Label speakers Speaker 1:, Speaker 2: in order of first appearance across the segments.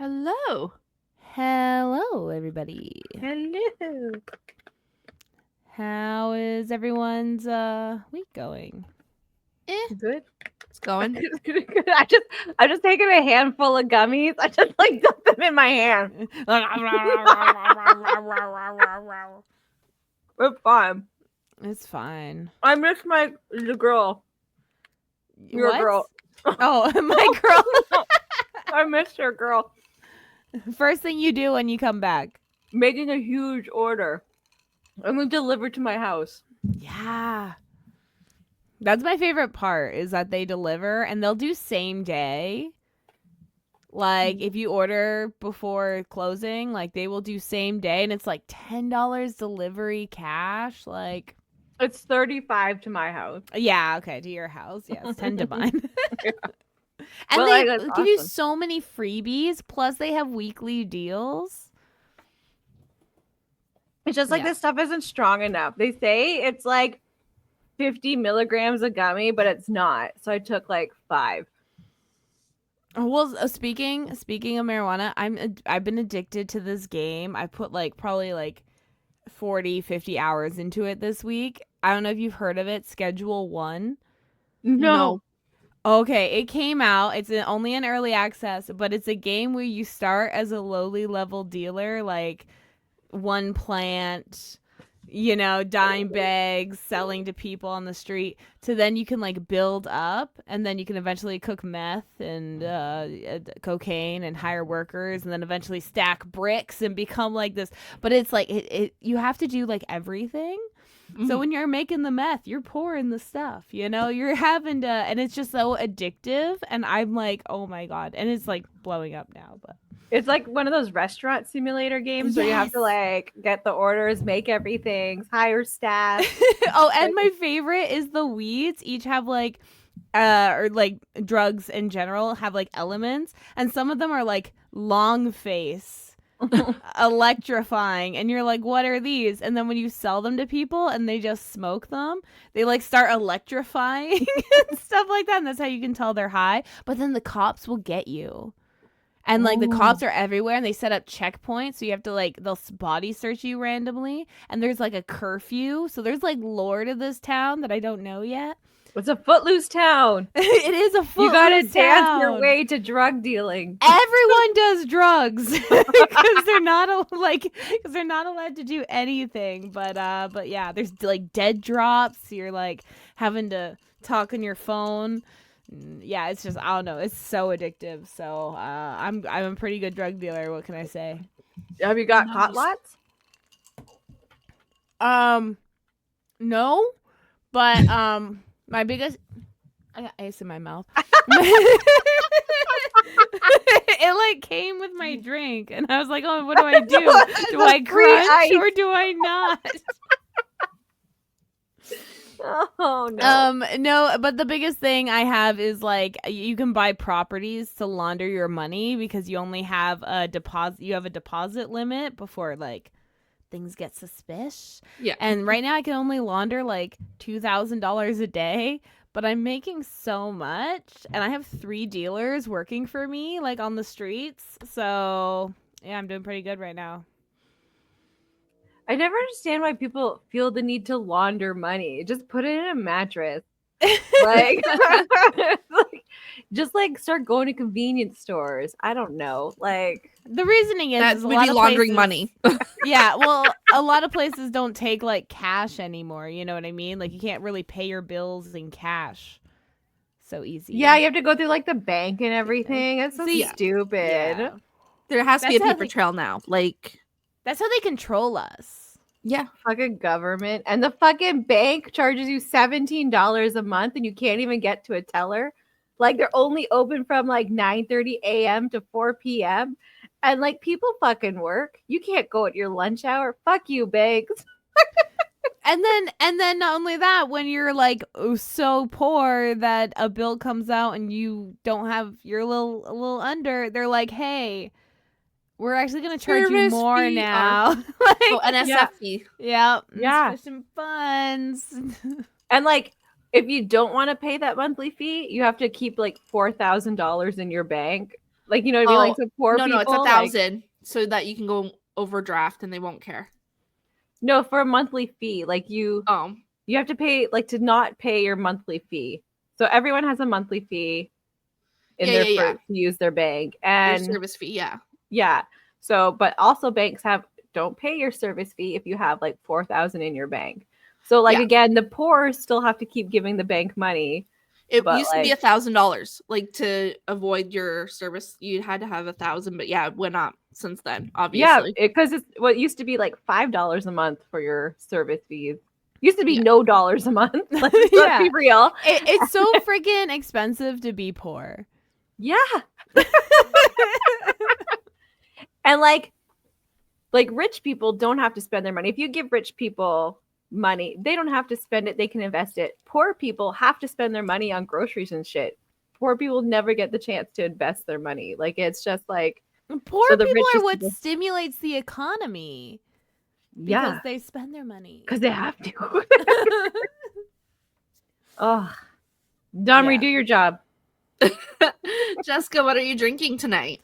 Speaker 1: Hello.
Speaker 2: Hello, everybody.
Speaker 1: Hello.
Speaker 2: How is everyone's week going?
Speaker 1: Good.
Speaker 3: It's going.
Speaker 1: I just taken a handful of gummies. I just like dumped them in my hand. It's fine.
Speaker 2: It's fine.
Speaker 1: I miss the girl. Your
Speaker 2: What?
Speaker 1: girl.
Speaker 2: Oh, my girl.
Speaker 1: I miss your girl.
Speaker 2: First thing you do when you come back.
Speaker 1: Making a huge order. And we delivered to my house.
Speaker 2: Yeah. That's my favorite part is that they deliver and they'll do same day. Like if you order before closing, like they will do same day and it's like $10 delivery cash. Like
Speaker 1: It's 35 to my house.
Speaker 2: yeah, okay, to your house. Yes, 10 to mine.
Speaker 1: Yeah.
Speaker 2: And
Speaker 1: Well,
Speaker 2: they
Speaker 1: that's
Speaker 2: give you
Speaker 1: awesome.
Speaker 2: so many freebies, plus they have weekly deals.
Speaker 1: It's just like
Speaker 2: Yeah.
Speaker 1: this stuff isn't strong enough. They say it's like 50 milligrams of gummy, but it's not. So I took like 5.
Speaker 2: Well, speaking of marijuana, I've been addicted to this game. I put like probably like 40, 50 hours into it this week. I don't know if you've heard of it, Schedule 1.
Speaker 1: No.
Speaker 2: Okay, it came out. It's only in early access, but it's a game where you start as a lowly level dealer, like one plant, dime bags, selling to people on the street, to then you can like build up, and then you can eventually cook meth and cocaine and hire workers, and then eventually stack bricks and become like this. But it's like you have to do like everything. So when you're making the meth, you're pouring the stuff, you're having to, and it's just so addictive. And I'm like, oh my God. And it's like blowing up now, but
Speaker 1: It's like one of those restaurant simulator games where you have to like get the orders, make everything, hire staff.
Speaker 2: oh, and my favorite is the weeds each have like, or like drugs in general have like elements. And some of them are like long face. Electrifying, and you're like, what are these? And then when you sell them to people and they just smoke them, they like start electrifying and stuff like that, and that's how you can tell they're high. But then the cops will get you, and like the cops are everywhere, and they set up checkpoints, so you have to like, they'll body search you randomly, and there's like a curfew, so there's like lore to this town that I don't know yet.
Speaker 1: It's a footloose town.
Speaker 2: It is a footloose
Speaker 1: You gotta dance
Speaker 2: town.
Speaker 1: your way to drug dealing.
Speaker 2: Everyone does drugs because they're not allowed to do anything. But yeah, there's like dead drops. You're like having to talk on your phone. Yeah, it's just, I don't know. It's so addictive. So I'm a pretty good drug dealer. What can I say?
Speaker 1: Have you got caught lots?
Speaker 2: No, but my biggest, I got ice in my mouth. It like came with my drink, and I was like, "Oh, what do I do? Do I crunch
Speaker 1: ice.
Speaker 2: or do I not?"
Speaker 1: Oh no.
Speaker 2: No, but the biggest thing I have is like you can buy properties to launder your money because you only have a deposit. You have a deposit limit before like things get suspicious.
Speaker 3: Yeah.
Speaker 2: And right now I can only launder like $2,000 a day, but I'm making so much, and I have 3 dealers working for me like on the streets. So yeah, I'm doing pretty good right now.
Speaker 1: I never understand why people feel the need to launder money. Just put it in a mattress. Like, just like start going to convenience stores. I don't know. Like,
Speaker 2: The reasoning
Speaker 3: That
Speaker 2: is a
Speaker 3: would
Speaker 2: lot
Speaker 3: be
Speaker 2: of
Speaker 3: laundering
Speaker 2: places-
Speaker 3: money.
Speaker 2: Yeah, well, a lot of places don't take like cash anymore. You know what I mean? Like you can't really pay your bills in cash so easy.
Speaker 1: yeah, you have to go through like the bank and everything. It's so
Speaker 2: See,
Speaker 1: stupid.
Speaker 2: Yeah.
Speaker 3: There has to be a
Speaker 2: That's how
Speaker 3: paper
Speaker 2: they-
Speaker 3: trail now. Like,
Speaker 2: That's how they control us.
Speaker 3: yeah.
Speaker 1: Fucking government. And the fucking bank charges you $17 a month and you can't even get to a teller. Like they're only open from like 9:30 a.m. to 4 p.m. And like people fucking work. You can't go at your lunch hour. Fuck you, banks.
Speaker 2: And then not only that, when you're like so poor that a bill comes out and you don't have your a little under, they're like, "Hey, we're actually gonna charge you
Speaker 3: Service
Speaker 2: more
Speaker 3: fee
Speaker 2: now."
Speaker 3: are-
Speaker 2: Like,
Speaker 3: Oh, NSFE.
Speaker 2: yeah,
Speaker 1: Yeah.
Speaker 2: insufficient funds.
Speaker 1: And like if you don't want to pay that monthly fee, you have to keep like $4,000 in your bank. Like, you know what I mean? Like, so poor
Speaker 3: no,
Speaker 1: people.
Speaker 3: it's
Speaker 1: like-
Speaker 3: 1,000 so that you can go overdraft and they won't care.
Speaker 1: no, for a monthly fee. Like you have to pay, like, to not pay your monthly fee. So everyone has a monthly fee in to use their bank. And
Speaker 3: your service fee,
Speaker 1: yeah. So, but also banks don't pay your service fee if you have like 4,000 in your bank. So, like, again, the poor still have to keep giving the bank money.
Speaker 3: It used to be $1,000. Like, to avoid your service, you had to have 1,000. But yeah, it went up since then, obviously.
Speaker 1: Yeah, because it's what used to be like $5 a month for your service fees. Used to be no dollars a month. Let's be real.
Speaker 2: It's so freaking expensive to be poor.
Speaker 1: Yeah. And like rich people don't have to spend their money. If you give rich people money, they don't have to spend it. They can invest it. Poor people have to spend their money on groceries and shit. Poor people never get the chance to invest their money. Like, it's just like
Speaker 2: poor people are what stimulates the economy. Because they spend their money.
Speaker 1: Because they have to. Oh, Domri, do your job.
Speaker 3: Jessica, what are you drinking tonight?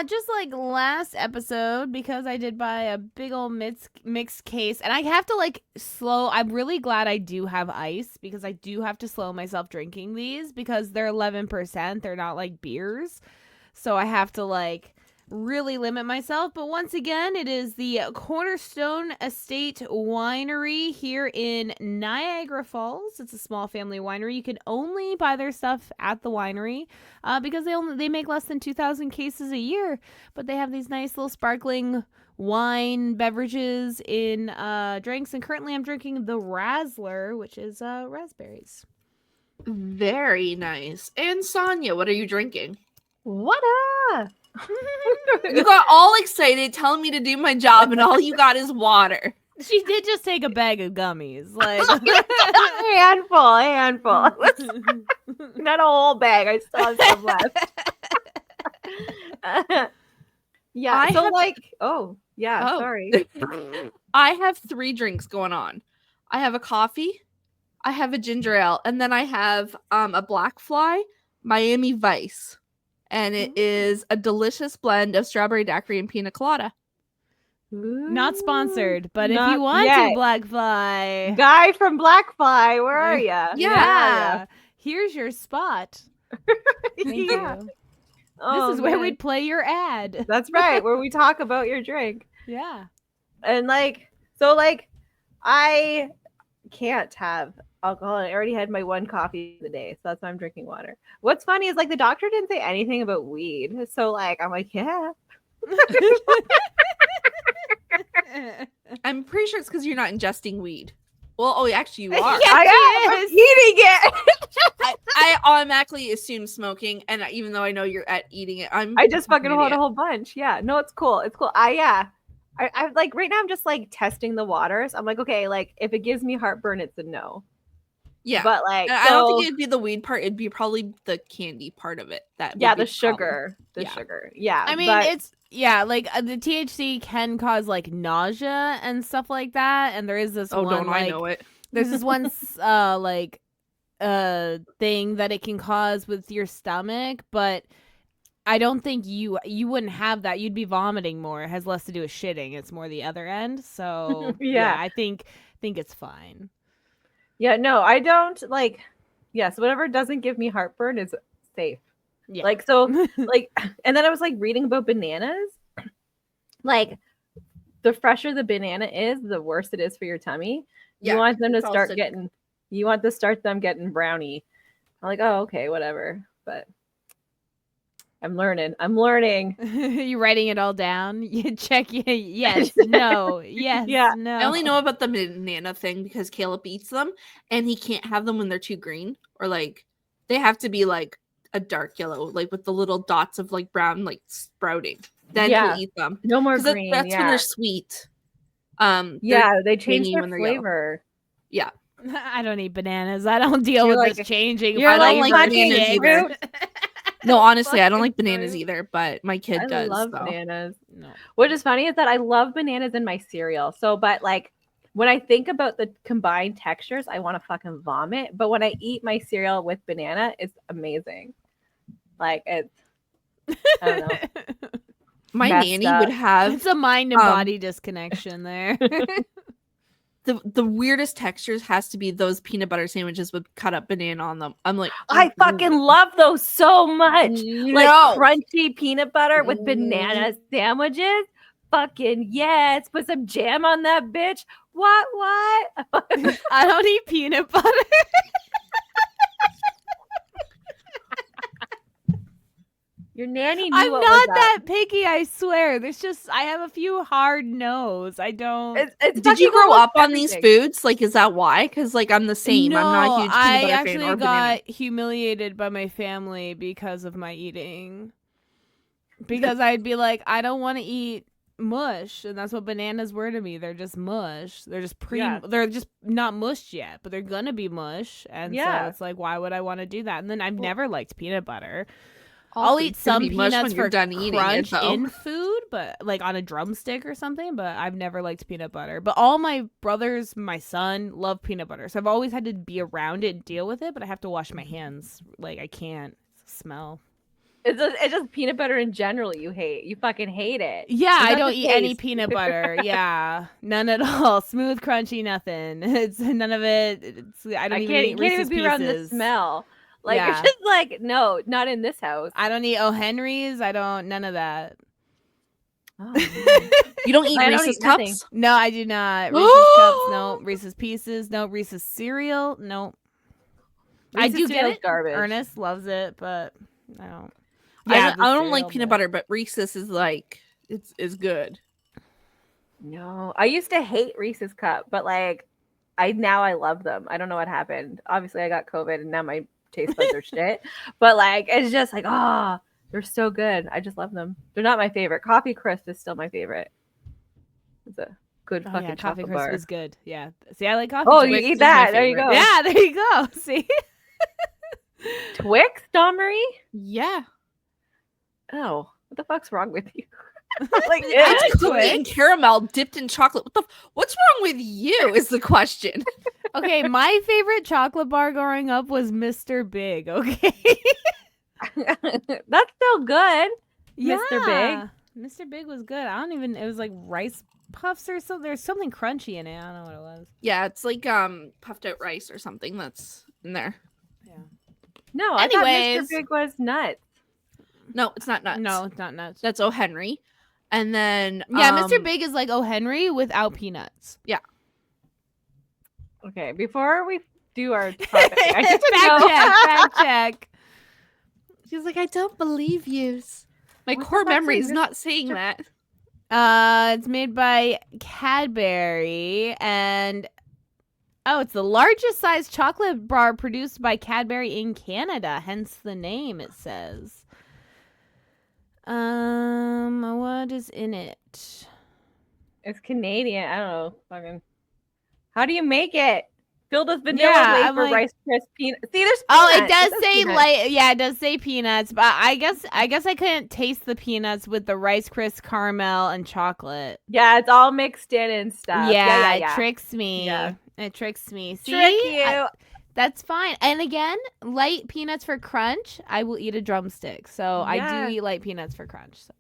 Speaker 2: Just like last episode, because I did buy a big old mixed case, and I have to like I'm really glad I do have ice, because I do have to slow myself drinking these because they're 11%. They're not like beers. So I have to like really limit myself. But once again, it is the Cornerstone Estate Winery here in Niagara Falls. It's a small family winery. You can only buy their stuff at the winery because they make less than 2,000 cases a year. But they have these nice little sparkling wine beverages in drinks. And currently I'm drinking the Razzler, which is raspberries.
Speaker 3: Very nice. And Sonia, what are you drinking?
Speaker 1: What up?
Speaker 3: You got all excited telling me to do my job, and all you got is water.
Speaker 2: She did just take a bag of gummies. Like
Speaker 1: handful. Not a whole bag. I still have some left. Sorry.
Speaker 3: I have 3 drinks going on. I have a coffee, I have a ginger ale, and then I have a Black Fly Miami Vice. And it is a delicious blend of strawberry daiquiri and pina colada.
Speaker 2: Not sponsored, but if you want to, Blackfly.
Speaker 1: Guy from Blackfly, where are you?
Speaker 2: Yeah. Here's your spot. Thank you. This is where we'd play your ad.
Speaker 1: That's right, where we talk about your drink.
Speaker 2: Yeah.
Speaker 1: And I can't have alcohol. I already had my one coffee of the day, so that's why I'm drinking water. What's funny is the doctor didn't say anything about weed, so I'm like, yeah.
Speaker 3: I'm pretty sure it's because you're not ingesting weed. Well, actually you are.
Speaker 1: Yeah, I am eating it.
Speaker 3: I automatically assume smoking, and even though I know you're at eating it, I
Speaker 1: just fucking hold a whole bunch. Yeah, no, it's cool. It's cool. I like right now I'm just testing the waters. I'm like, okay, if it gives me heartburn, it's a no.
Speaker 3: Yeah,
Speaker 1: but
Speaker 3: I don't think it'd be the weed part. It'd be probably the candy part of it.
Speaker 1: The sugar, sugar. Yeah,
Speaker 2: I mean, it's the THC can cause nausea and stuff like that. And there is this one.
Speaker 3: Don't I know it?
Speaker 2: There's this one thing that it can cause with your stomach, but I don't think you wouldn't have that. You'd be vomiting more. It has less to do with shitting. It's more the other end. So I think it's fine.
Speaker 1: Yeah, no, I don't yes, whatever doesn't give me heartburn is safe. Yeah. And then I was reading about bananas. The fresher the banana is, the worse it is for your tummy. Yeah, you want them to start getting brownie. I'm like, oh, okay, whatever. But I'm learning.
Speaker 2: You writing it all down? You check. Yes. No. Yes.
Speaker 1: Yeah.
Speaker 2: No.
Speaker 3: I only know about the banana thing because Caleb eats them, and he can't have them when they're too green, or they have to be a dark yellow, with the little dots of brown sprouting. Then he'll eat them.
Speaker 1: No more green.
Speaker 3: That's when they're sweet.
Speaker 1: They change their flavor.
Speaker 3: Yeah.
Speaker 2: I don't eat bananas. I don't deal with this changing.
Speaker 3: I don't like bananas either. No, honestly, I don't like bananas either, but my kid does.
Speaker 1: I love bananas. No. What is funny is that I love bananas in my cereal. So, but when I think about the combined textures, I want to fucking vomit. But when I eat my cereal with banana, it's amazing. I don't know.
Speaker 3: My
Speaker 1: Messed
Speaker 3: nanny
Speaker 1: up.
Speaker 3: would have
Speaker 2: It's a mind and body disconnection there.
Speaker 3: the weirdest textures has to be those peanut butter sandwiches with cut up banana on them. I'm like,
Speaker 1: I fucking love those so much. Like
Speaker 3: no.
Speaker 1: crunchy peanut butter with banana sandwiches. Fucking yes. Put some jam on that bitch. What?
Speaker 2: I don't eat peanut butter.
Speaker 1: Your nanny knew
Speaker 2: I'm
Speaker 1: what
Speaker 2: not
Speaker 1: was up.
Speaker 2: that picky, I swear. There's just I have a few hard no's. I don't.
Speaker 1: It's
Speaker 3: Did you
Speaker 1: fucking
Speaker 3: grow
Speaker 1: almost
Speaker 3: up on these
Speaker 1: everything.
Speaker 3: foods? Like, is that why? Because like I'm the same. I'm not a huge peanut
Speaker 2: I
Speaker 3: butter
Speaker 2: actually
Speaker 3: fan or
Speaker 2: got
Speaker 3: banana.
Speaker 2: humiliated by my family because of my eating. Because I'd be like, I don't want to eat mush, and that's what bananas were to me. They're just mush. They're just they're just not mushed yet, but they're gonna be mush. And so it's like, why would I want to do that? And then I've never liked peanut butter. I'll eat some peanuts for crunch in food, but like on a drumstick or something, but I've never liked peanut butter. But all my brothers, my son, love peanut butter. So I've always had to be around it and deal with it, but I have to wash my hands. Like I can't smell.
Speaker 1: It's just peanut butter in general you hate. You fucking hate it.
Speaker 2: Yeah,
Speaker 1: It's
Speaker 2: I
Speaker 1: not
Speaker 2: don't
Speaker 1: the
Speaker 2: eat any
Speaker 1: taste.
Speaker 2: peanut butter. Yeah, none at all. Smooth, crunchy, nothing. It's none of it. I don't even eat
Speaker 1: can't
Speaker 2: Reese's
Speaker 1: even be around the
Speaker 2: Pieces.
Speaker 1: smell. Like
Speaker 2: Yeah.
Speaker 1: it's just like no, not in this house.
Speaker 2: I don't eat O. Henry's. I don't none of that.
Speaker 1: Oh,
Speaker 3: You don't eat
Speaker 1: I don't
Speaker 3: Reese's
Speaker 1: eat nothing.
Speaker 3: cups?
Speaker 2: No, I do not. Reese's cups, no. Reese's Pieces, no. Reese's cereal, no. I do get it.
Speaker 1: Garbage.
Speaker 2: Ernest loves it, but I don't.
Speaker 3: Yeah,
Speaker 2: the
Speaker 3: I don't like
Speaker 2: cereal,
Speaker 3: peanut butter, but Reese's is like it's good.
Speaker 1: No, I used to hate Reese's cup, but like I love them. I don't know what happened. Obviously, I got COVID, and now my taste buds are shit. But like, it's just like, they're so good. I just love them. They're not my favorite. Coffee Crisp is still my favorite. It's a good fucking
Speaker 2: Coffee
Speaker 1: chocolate
Speaker 2: Crisp
Speaker 1: bar.
Speaker 2: is good. Yeah. See, I like coffee.
Speaker 1: Oh,
Speaker 2: Crisp.
Speaker 1: you eat that? There you go.
Speaker 2: Yeah, there you go. See.
Speaker 1: Twix, Don Marie?
Speaker 3: Yeah.
Speaker 1: Oh, what the fuck's wrong with you? Like,
Speaker 3: It's
Speaker 2: Twix.
Speaker 3: cookie and caramel dipped in chocolate. What's wrong with you is the question.
Speaker 2: Okay, my favorite chocolate bar growing up was Mr. Big. Okay.
Speaker 1: That's still good. Mr. Big.
Speaker 2: Mr. Big was good. I don't even. It was like rice puffs or something. There's something crunchy in it. I don't know what it was.
Speaker 3: Yeah, it's like puffed out rice or something that's in there.
Speaker 2: Yeah.
Speaker 1: No, I thought
Speaker 2: Anyways.
Speaker 1: Mr. Big was nuts.
Speaker 3: No, it's not nuts.
Speaker 2: No, it's not nuts.
Speaker 3: That's O. Henry. And then
Speaker 2: Yeah, Mr. Big is like O. Henry without peanuts.
Speaker 3: Yeah.
Speaker 1: Okay, before we do our topic, I just
Speaker 2: fact check.
Speaker 3: She's like, I don't believe you. My
Speaker 1: What the
Speaker 3: core
Speaker 1: fuck's
Speaker 3: memory
Speaker 1: in
Speaker 3: is
Speaker 1: this
Speaker 3: not saying that.
Speaker 2: It's made by Cadbury and it's the largest size chocolate bar produced by Cadbury in Canada, hence the name it says. What is in it?
Speaker 1: It's Canadian. I don't know. Fucking. How do you make it? Filled with vanilla
Speaker 2: Yeah, I'm
Speaker 1: wafer,
Speaker 2: like-
Speaker 1: Rice Krispies, peanut. See, there's
Speaker 2: Oh, it
Speaker 1: peanuts.
Speaker 2: does
Speaker 1: says
Speaker 2: say
Speaker 1: peanuts.
Speaker 2: yeah, it does say peanuts, but I guess I couldn't taste the peanuts with the Rice Krispies caramel and chocolate.
Speaker 1: Yeah, it's all mixed in and stuff.
Speaker 2: Yeah,
Speaker 1: Yeah.
Speaker 2: it tricks me.
Speaker 1: Yeah.
Speaker 2: It tricks me. See?
Speaker 1: Trick you.
Speaker 2: That's fine. And again, light peanuts for crunch. I will eat a drumstick. So I
Speaker 1: Yeah.
Speaker 2: do eat light peanuts for crunch. So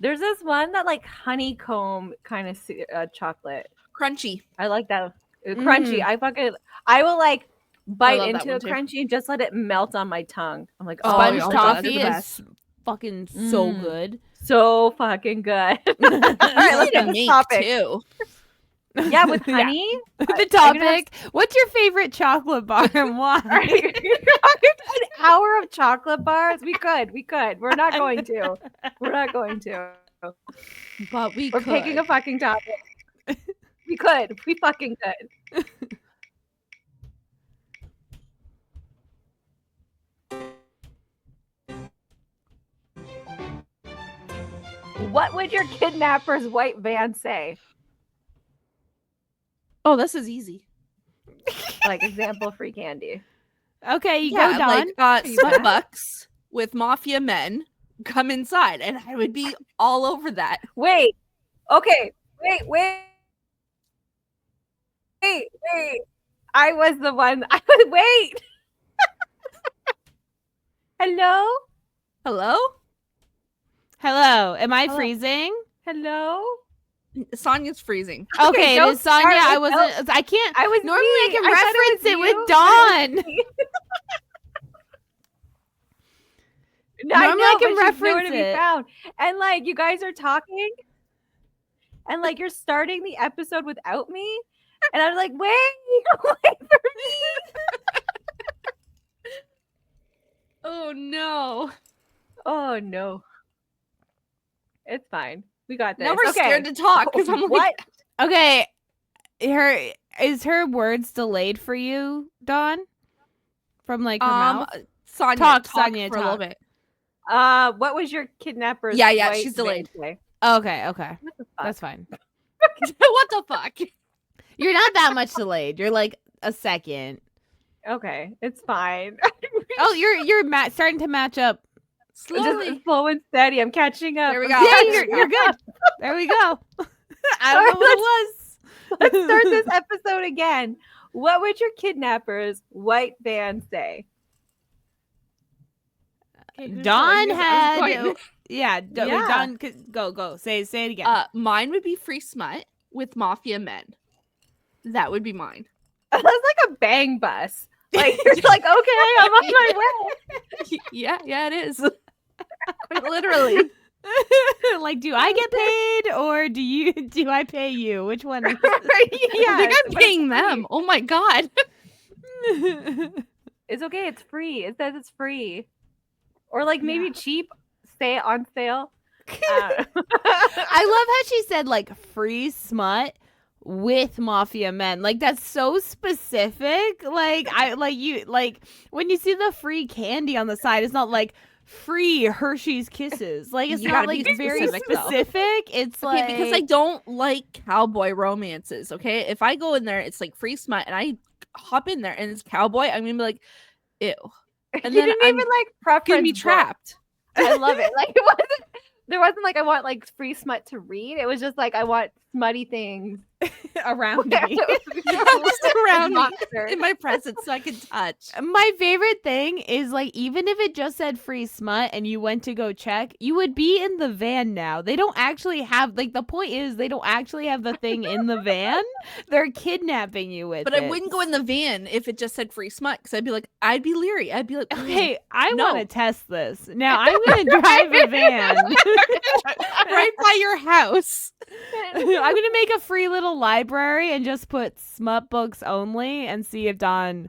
Speaker 1: There's this one that like honeycomb kind of chocolate.
Speaker 3: Crunchy.
Speaker 1: I like that. Crunchy. I will like bite
Speaker 3: love that
Speaker 1: into a
Speaker 3: one, too.
Speaker 1: crunchy and just let it melt on my tongue. I'm like,
Speaker 2: sponge
Speaker 3: yeah,
Speaker 2: toffee
Speaker 3: that's the
Speaker 2: is fucking so good.
Speaker 1: so fucking good. All
Speaker 3: All
Speaker 1: right, let's get this
Speaker 3: make
Speaker 1: topic.
Speaker 3: too.
Speaker 1: Yeah, with honey.
Speaker 2: The
Speaker 1: Are you gonna
Speaker 2: topic. What's your favorite chocolate bar and why?
Speaker 1: An hour of chocolate bars. We could. We're not going to.
Speaker 3: But
Speaker 1: We're picking a fucking topic. We could. We fucking could. What would your kidnapper's white van say?
Speaker 3: Oh, this is easy.
Speaker 1: Like example, free candy.
Speaker 2: Okay, you go, Dawn.
Speaker 3: like
Speaker 1: you back?
Speaker 3: Starbucks with mafia men come inside, and I would be all over that.
Speaker 1: Wait. Okay. Wait. I was the one. Wait. Hello?
Speaker 3: Hello?
Speaker 2: Hello. Am I
Speaker 1: Hello.
Speaker 2: freezing?
Speaker 1: Hello?
Speaker 3: Sonya's freezing.
Speaker 2: Okay, it
Speaker 1: don't
Speaker 2: is Sonya.
Speaker 1: start
Speaker 2: I
Speaker 1: with-
Speaker 2: wasn't. I can't.
Speaker 1: I was
Speaker 2: Normally
Speaker 1: me.
Speaker 2: I can
Speaker 1: I thought
Speaker 2: reference it
Speaker 1: was
Speaker 2: with
Speaker 1: you.
Speaker 2: Dawn.
Speaker 1: No, I
Speaker 2: Normally
Speaker 1: know,
Speaker 2: I can
Speaker 1: but she's nowhere
Speaker 2: reference
Speaker 1: to be
Speaker 2: it.
Speaker 1: found. And like you guys are talking, and like you're starting the episode without me, and I'm like, wait, wait for me.
Speaker 3: Oh no.
Speaker 1: Oh no, it's fine. We got this.
Speaker 3: Now we're
Speaker 1: okay.
Speaker 3: scared to talk because I'm like,
Speaker 1: What?
Speaker 2: Okay, is her words delayed for you, Dawn? From like her mouth.
Speaker 3: Sonya,
Speaker 2: Talk,
Speaker 3: talk
Speaker 2: Sonya,
Speaker 3: for a little
Speaker 2: talk.
Speaker 3: bit.
Speaker 1: What was your kidnapper's?
Speaker 3: Yeah,
Speaker 1: white
Speaker 3: she's delayed.
Speaker 1: man say?
Speaker 2: Okay,
Speaker 1: What the fuck?
Speaker 2: that's fine.
Speaker 3: What the fuck?
Speaker 2: You're not that much delayed. You're like a second.
Speaker 1: Okay, it's fine.
Speaker 2: Oh, you're starting to match up.
Speaker 3: Slowly.
Speaker 1: Just slow and steady. I'm catching up.
Speaker 3: There we
Speaker 1: I'm
Speaker 3: go.
Speaker 2: Yeah,
Speaker 1: catching
Speaker 2: you're
Speaker 1: up.
Speaker 2: good. There we go. I don't know what it was.
Speaker 1: Let's start this episode again. What would your kidnapper's white van say?
Speaker 3: Okay, who's
Speaker 2: Dawn
Speaker 3: going?
Speaker 2: had.
Speaker 3: I was going.
Speaker 2: Yeah,
Speaker 1: Yeah.
Speaker 2: Dawn. Go. Say it again.
Speaker 3: Mine would be free smut with mafia men. That would be mine.
Speaker 1: That's like a bang bus. Like you're like, okay, I'm on my way.
Speaker 3: Yeah, it is. Quite literally.
Speaker 2: Like, do I get paid or do I pay you? Which one? Is
Speaker 3: I think I'm
Speaker 1: but
Speaker 3: paying
Speaker 1: it's free.
Speaker 3: them. Oh my god.
Speaker 1: It's okay. It's free. It says it's free, or like maybe cheap. Say on sale.
Speaker 2: I love how she said like free smut with mafia men. Like that's so specific. Like when you see the free candy on the side, it's not like free Hershey's Kisses. Like it's
Speaker 3: You
Speaker 2: not
Speaker 3: gotta
Speaker 2: like
Speaker 3: be
Speaker 2: very
Speaker 3: specific, though.
Speaker 2: specific. It's
Speaker 3: Okay,
Speaker 2: like
Speaker 3: because I don't like cowboy romances, okay? If I go in there, it's like free smut, and I hop in there and it's cowboy, I'm gonna be like, ew. And
Speaker 1: you
Speaker 3: then
Speaker 1: didn't
Speaker 3: I'm
Speaker 1: even like preference.
Speaker 3: gonna be
Speaker 1: book.
Speaker 3: trapped.
Speaker 1: I love it. Like it wasn't. There wasn't like I want like free smut to read. It was just like I want smutty things
Speaker 2: around me.
Speaker 3: Just around me
Speaker 1: Monster.
Speaker 3: in my presence so I can touch.
Speaker 2: My favorite thing is like even if it just said free smut and you went to go check, you would be in the van now. They don't actually have like the point is they don't actually have the thing in the van. They're kidnapping you with
Speaker 3: But
Speaker 2: it.
Speaker 3: I wouldn't go in the van if it just said free smut because I'd be leery. I'd be like,
Speaker 2: Okay, I
Speaker 3: No.
Speaker 2: want to test this. Now I'm going to drive a van.
Speaker 3: right by your house.
Speaker 2: I'm going to make a free little library and just put smut books only and see if Dawn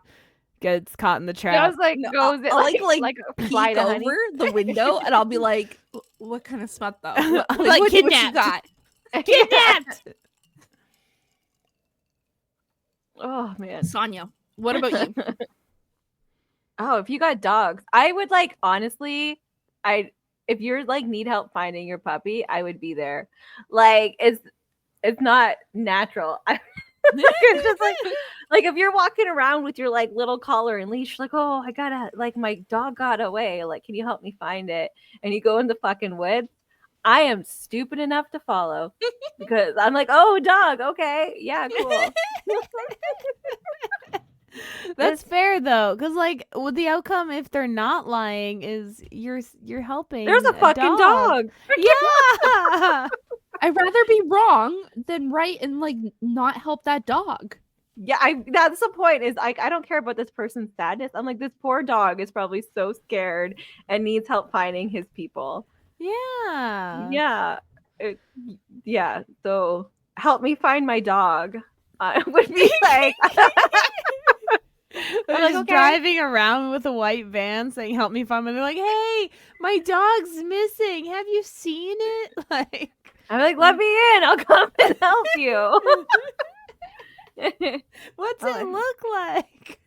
Speaker 2: gets caught in the trap.
Speaker 1: Just like
Speaker 3: No,
Speaker 1: goes it
Speaker 3: I'll,
Speaker 1: like a fly
Speaker 3: Peek
Speaker 1: to honey.
Speaker 3: over the window and I'll be like, what kind of smut though? What,
Speaker 2: I'm like,
Speaker 3: what you
Speaker 2: kidnapped.
Speaker 3: got?
Speaker 2: Kidnapped!
Speaker 1: Oh man.
Speaker 3: Sonya, what about you?
Speaker 1: Oh, if you got dogs, I would like honestly, if you're like need help finding your puppy, I would be there. Like it's not natural. It's just like if you're walking around with your like little collar and leash, like, oh, I gotta like my dog got away. Like, can you help me find it? And you go in the fucking woods. I am stupid enough to follow because I'm like, oh, dog, okay, yeah, cool.
Speaker 2: That's fair though, because like with the outcome, if they're not lying, is you're helping.
Speaker 1: There's a fucking dog.
Speaker 2: Yeah.
Speaker 3: I'd rather be wrong than right and like not help that dog.
Speaker 1: Yeah, that's the point. Is like I don't care about this person's sadness. I'm like, this poor dog is probably so scared and needs help finding his people.
Speaker 2: Yeah.
Speaker 1: Yeah. So help me find my dog. Would be like.
Speaker 2: They're
Speaker 1: I'm like,
Speaker 2: just
Speaker 1: okay.
Speaker 2: driving around with a white van saying, help me find my. They're like, hey, my dog's missing. Have you seen it? Like,
Speaker 1: I'm like, let me in. I'll come and help you.
Speaker 2: what's
Speaker 1: Oh,
Speaker 2: it look like?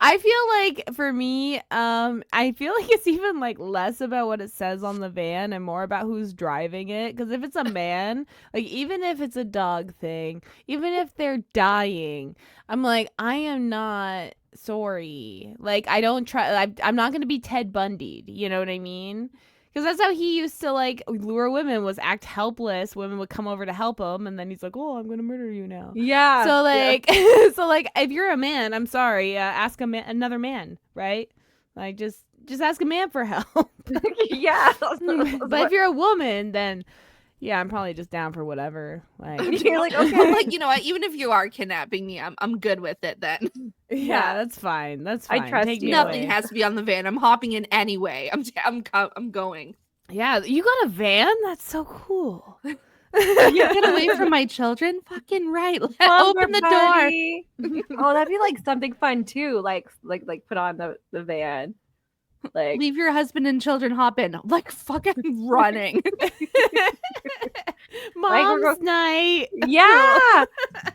Speaker 2: I feel like for me, I feel like it's even like less about what it says on the van and more about who's driving it. Because if it's a man, like even if it's a dog thing, even if they're dying, I'm like, I am not sorry. Like I don't try. I'm not gonna be Ted Bundy'd. You know what I mean? Because that's how he used to like lure women, was act helpless. Women would come over to help him, and then he's like, "Oh, I'm gonna murder you now."
Speaker 1: Yeah.
Speaker 2: So like, so like, if you're a man, I'm sorry, ask another man, right? Like, just just ask a man for help.
Speaker 1: Yeah.
Speaker 2: But if you're a woman, then yeah, I'm probably just down for whatever. Like,
Speaker 1: You're like,
Speaker 3: I'm
Speaker 1: okay.
Speaker 3: like, you know what? Even if you are kidnapping me, I'm good with it then.
Speaker 2: yeah, that's fine. That's
Speaker 1: I
Speaker 2: fine.
Speaker 1: trust
Speaker 2: Take me
Speaker 1: you.
Speaker 3: Nothing
Speaker 2: away.
Speaker 3: has to be on the van. I'm hopping in anyway. I'm going.
Speaker 2: Yeah, you got a van? That's so cool.
Speaker 3: Get away from my children. Fucking right.
Speaker 1: Lumber
Speaker 3: Open the door.
Speaker 1: party. Oh, that'd be like something fun too. Like put on the van. Like
Speaker 3: Leave your husband and children. Hop in. I'm like fucking running.
Speaker 2: Mom's night.
Speaker 1: yeah,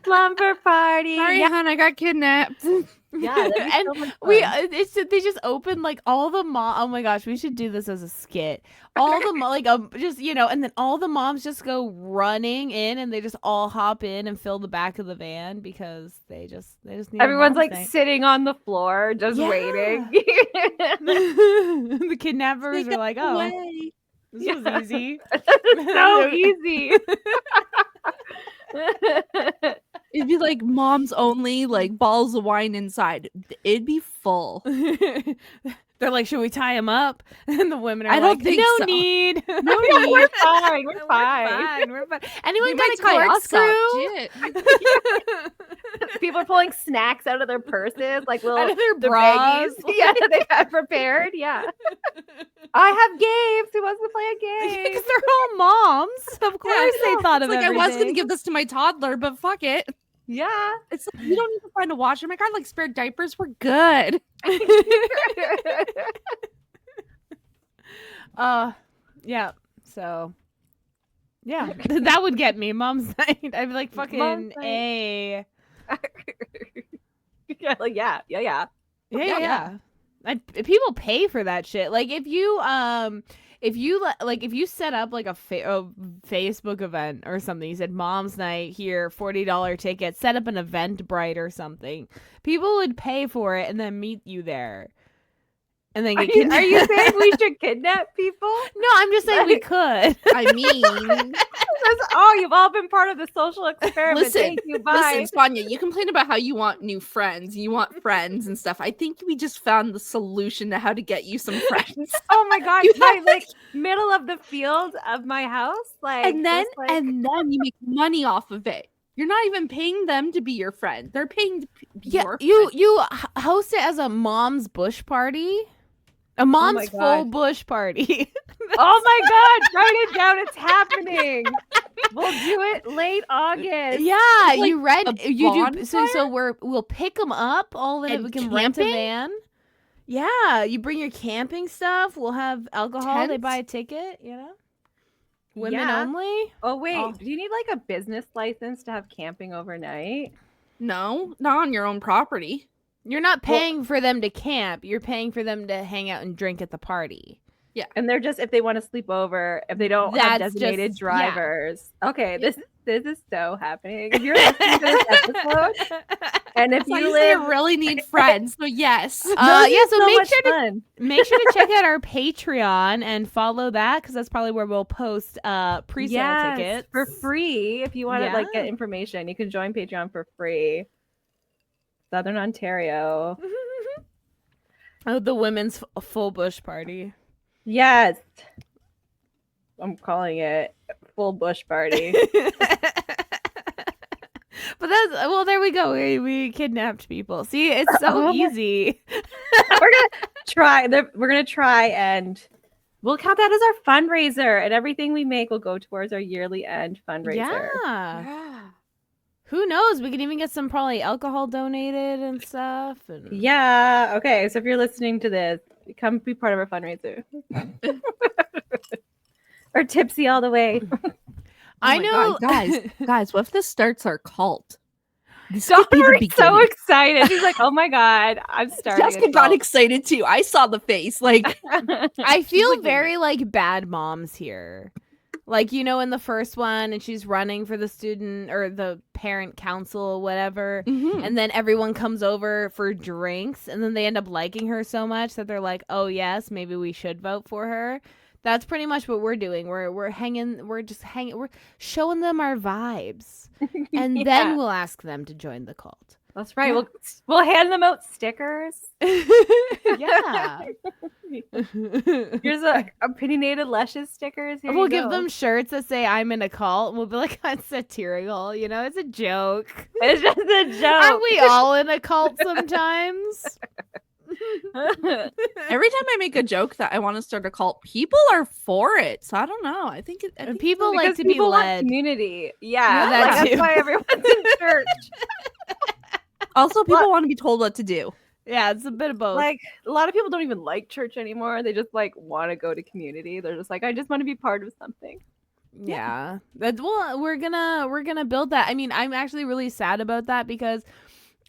Speaker 1: lumber party.
Speaker 3: Sorry,
Speaker 1: Yeah,
Speaker 3: hon. I got kidnapped.
Speaker 1: yeah. that'd be
Speaker 2: And
Speaker 1: so much
Speaker 2: we
Speaker 1: fun.
Speaker 2: they just opened like all the oh my gosh, we should do this as a skit. All the like just and then all the moms just go running in and they just all hop in and fill the back of the van because they just need a
Speaker 1: Everyone's
Speaker 2: mom's
Speaker 1: like
Speaker 2: night.
Speaker 1: sitting on the floor just
Speaker 2: Yeah.
Speaker 1: waiting.
Speaker 2: The kidnappers are like, oh,
Speaker 3: Away.
Speaker 2: this was easy.
Speaker 1: so easy.
Speaker 3: It'd be like moms only, like balls of wine inside. It'd be full.
Speaker 2: They're like, should we tie him up? And the women are
Speaker 3: I don't
Speaker 2: like,
Speaker 3: think
Speaker 2: no
Speaker 3: so.
Speaker 2: need.
Speaker 1: No, we're fine. We're fine.
Speaker 2: We're fine. Anyone
Speaker 3: They
Speaker 2: got
Speaker 3: might
Speaker 2: a
Speaker 3: tie us
Speaker 2: corkscrew?
Speaker 3: up. Shit.
Speaker 1: People are pulling snacks out of their purses, like little
Speaker 2: Out of their
Speaker 1: the
Speaker 2: bras.
Speaker 1: baggies. Yeah, they got prepared. Yeah. I have games. Who wants to play a game?
Speaker 2: Because they're all moms. Of course they thought
Speaker 3: It's
Speaker 2: of
Speaker 3: like I was gonna
Speaker 2: everything.
Speaker 3: give this to my toddler, but fuck it.
Speaker 1: Yeah.
Speaker 3: It's like you don't need to find a washer. My God, like spare diapers. We're good.
Speaker 2: Yeah. So, yeah, that would get me. Mom's night. I'd be like, fucking
Speaker 1: Mom's night.
Speaker 2: A.
Speaker 1: Yeah, like, yeah.
Speaker 2: Yeah.
Speaker 3: Yeah.
Speaker 2: People pay for that shit. Like if you set up like a Facebook event or something, you said Mom's Night here, $40 ticket, set up an Eventbrite or something. People would pay for it and then meet you there. And then
Speaker 1: Are
Speaker 2: get
Speaker 1: you,
Speaker 2: kidnapped.
Speaker 1: are you saying we should kidnap people?
Speaker 2: No, I'm just saying we could.
Speaker 3: I mean,
Speaker 1: Oh, you've all been part of the social experiment.
Speaker 3: Listen,
Speaker 1: Thank you. Bye.
Speaker 3: listen, Sonia, you complain about how you want new friends, you want friends and stuff. I think we just found the solution to how to get you some friends.
Speaker 1: Oh my god,
Speaker 3: You
Speaker 1: my
Speaker 3: have-
Speaker 1: like middle of the field of my house, like
Speaker 3: and then
Speaker 1: just, like,
Speaker 3: and then you make money off of it. You're not even paying them to be your friend. They're paying to be your friend.
Speaker 2: you host it as a mom's bush party. A mom's
Speaker 1: my
Speaker 2: full
Speaker 1: God.
Speaker 2: bush party.
Speaker 1: oh my god, write it down. It's happening. We'll do it late August.
Speaker 2: Yeah,
Speaker 3: Like
Speaker 2: you read
Speaker 3: a
Speaker 2: you do so
Speaker 3: bonfire?
Speaker 2: we'll pick them up all of it.
Speaker 3: And
Speaker 2: We can rent a
Speaker 3: camping?
Speaker 2: van. Yeah, you bring your camping stuff. We'll have alcohol. They
Speaker 3: Tents?
Speaker 2: buy a ticket. Women
Speaker 1: Yeah.
Speaker 2: only.
Speaker 1: Oh wait,
Speaker 3: Oh.
Speaker 1: do you need like a business license to have camping overnight?
Speaker 3: No, not on your own property.
Speaker 2: You're not paying for them to camp. You're paying for them to hang out and drink at the party.
Speaker 1: And they're just if they want to sleep over, if they don't have
Speaker 2: That's
Speaker 1: designated
Speaker 2: just-
Speaker 1: drivers. Okay, this is so happening. If you're listening to this episode, and if
Speaker 3: So
Speaker 1: you
Speaker 3: you
Speaker 1: live,
Speaker 3: really need friends. So yes.
Speaker 1: this
Speaker 2: yeah,
Speaker 1: is
Speaker 2: so
Speaker 1: so
Speaker 2: make
Speaker 1: much
Speaker 2: sure to
Speaker 1: fun.
Speaker 2: make sure to check out our Patreon and follow that because that's probably where we'll post pre-sale
Speaker 1: Yes,
Speaker 2: tickets
Speaker 1: for free. If you want to like get
Speaker 2: Yeah.
Speaker 1: information, you can join Patreon for free. Southern Ontario.
Speaker 2: Oh, the women's full bush party.
Speaker 1: Yes. I'm calling it full bush party.
Speaker 2: But there we go. We kidnapped people. See, it's so
Speaker 1: Oh my-
Speaker 2: easy.
Speaker 1: We're gonna try and we'll count that as our fundraiser, and everything we make will go towards our yearly end fundraiser.
Speaker 2: Yeah. Who knows? We could even get some probably alcohol donated and stuff. And
Speaker 1: Yeah. Okay. So if you're listening to this, come be part of our fundraiser. Or tipsy all the way.
Speaker 2: I
Speaker 3: my
Speaker 2: know,
Speaker 3: God, guys, what if this starts our cult? This
Speaker 1: So
Speaker 3: could be the
Speaker 1: we're so
Speaker 3: beginning.
Speaker 1: excited. She's like, "Oh my god, I'm starting."
Speaker 3: Jessica
Speaker 1: a
Speaker 3: got
Speaker 1: cult."
Speaker 3: excited too. I saw the face. Like,
Speaker 2: I feel
Speaker 3: like,
Speaker 2: very like bad moms here. Like, in the first one, and she's running for the student or the parent council or whatever. And then everyone comes over for drinks, and then they end up liking her so much that they're like, "Oh yes, maybe we should vote for her." That's pretty much what we're doing. We're showing them our vibes, and
Speaker 1: Yeah.
Speaker 2: then we'll ask them to join the cult.
Speaker 1: That's right. We'll hand them out stickers.
Speaker 2: Yeah.
Speaker 1: Here's a opinionated Lushes stickers. Here
Speaker 2: We'll
Speaker 1: you
Speaker 2: give
Speaker 1: go.
Speaker 2: them shirts that say I'm in a cult, and we'll be like, I'm satirical, it's a joke.
Speaker 1: It's just a joke.
Speaker 2: Aren't we all in a cult sometimes?
Speaker 3: Every time I make a joke that I want to start a cult, people are for it. So I don't know. I think
Speaker 2: People
Speaker 1: Because
Speaker 2: like to be
Speaker 1: people want
Speaker 2: led.
Speaker 1: community.
Speaker 2: Yeah,
Speaker 1: Yeah,
Speaker 2: that
Speaker 1: like,
Speaker 2: too.
Speaker 1: that's why everyone's in church.
Speaker 3: also people want to be told what to do.
Speaker 2: Yeah, it's a bit of both.
Speaker 1: Like a lot of people don't even like church anymore. They just like want to go to community. They're just like, I just want to be part of something.
Speaker 2: Yeah. Well, we're gonna build that. I mean, I'm actually really sad about that because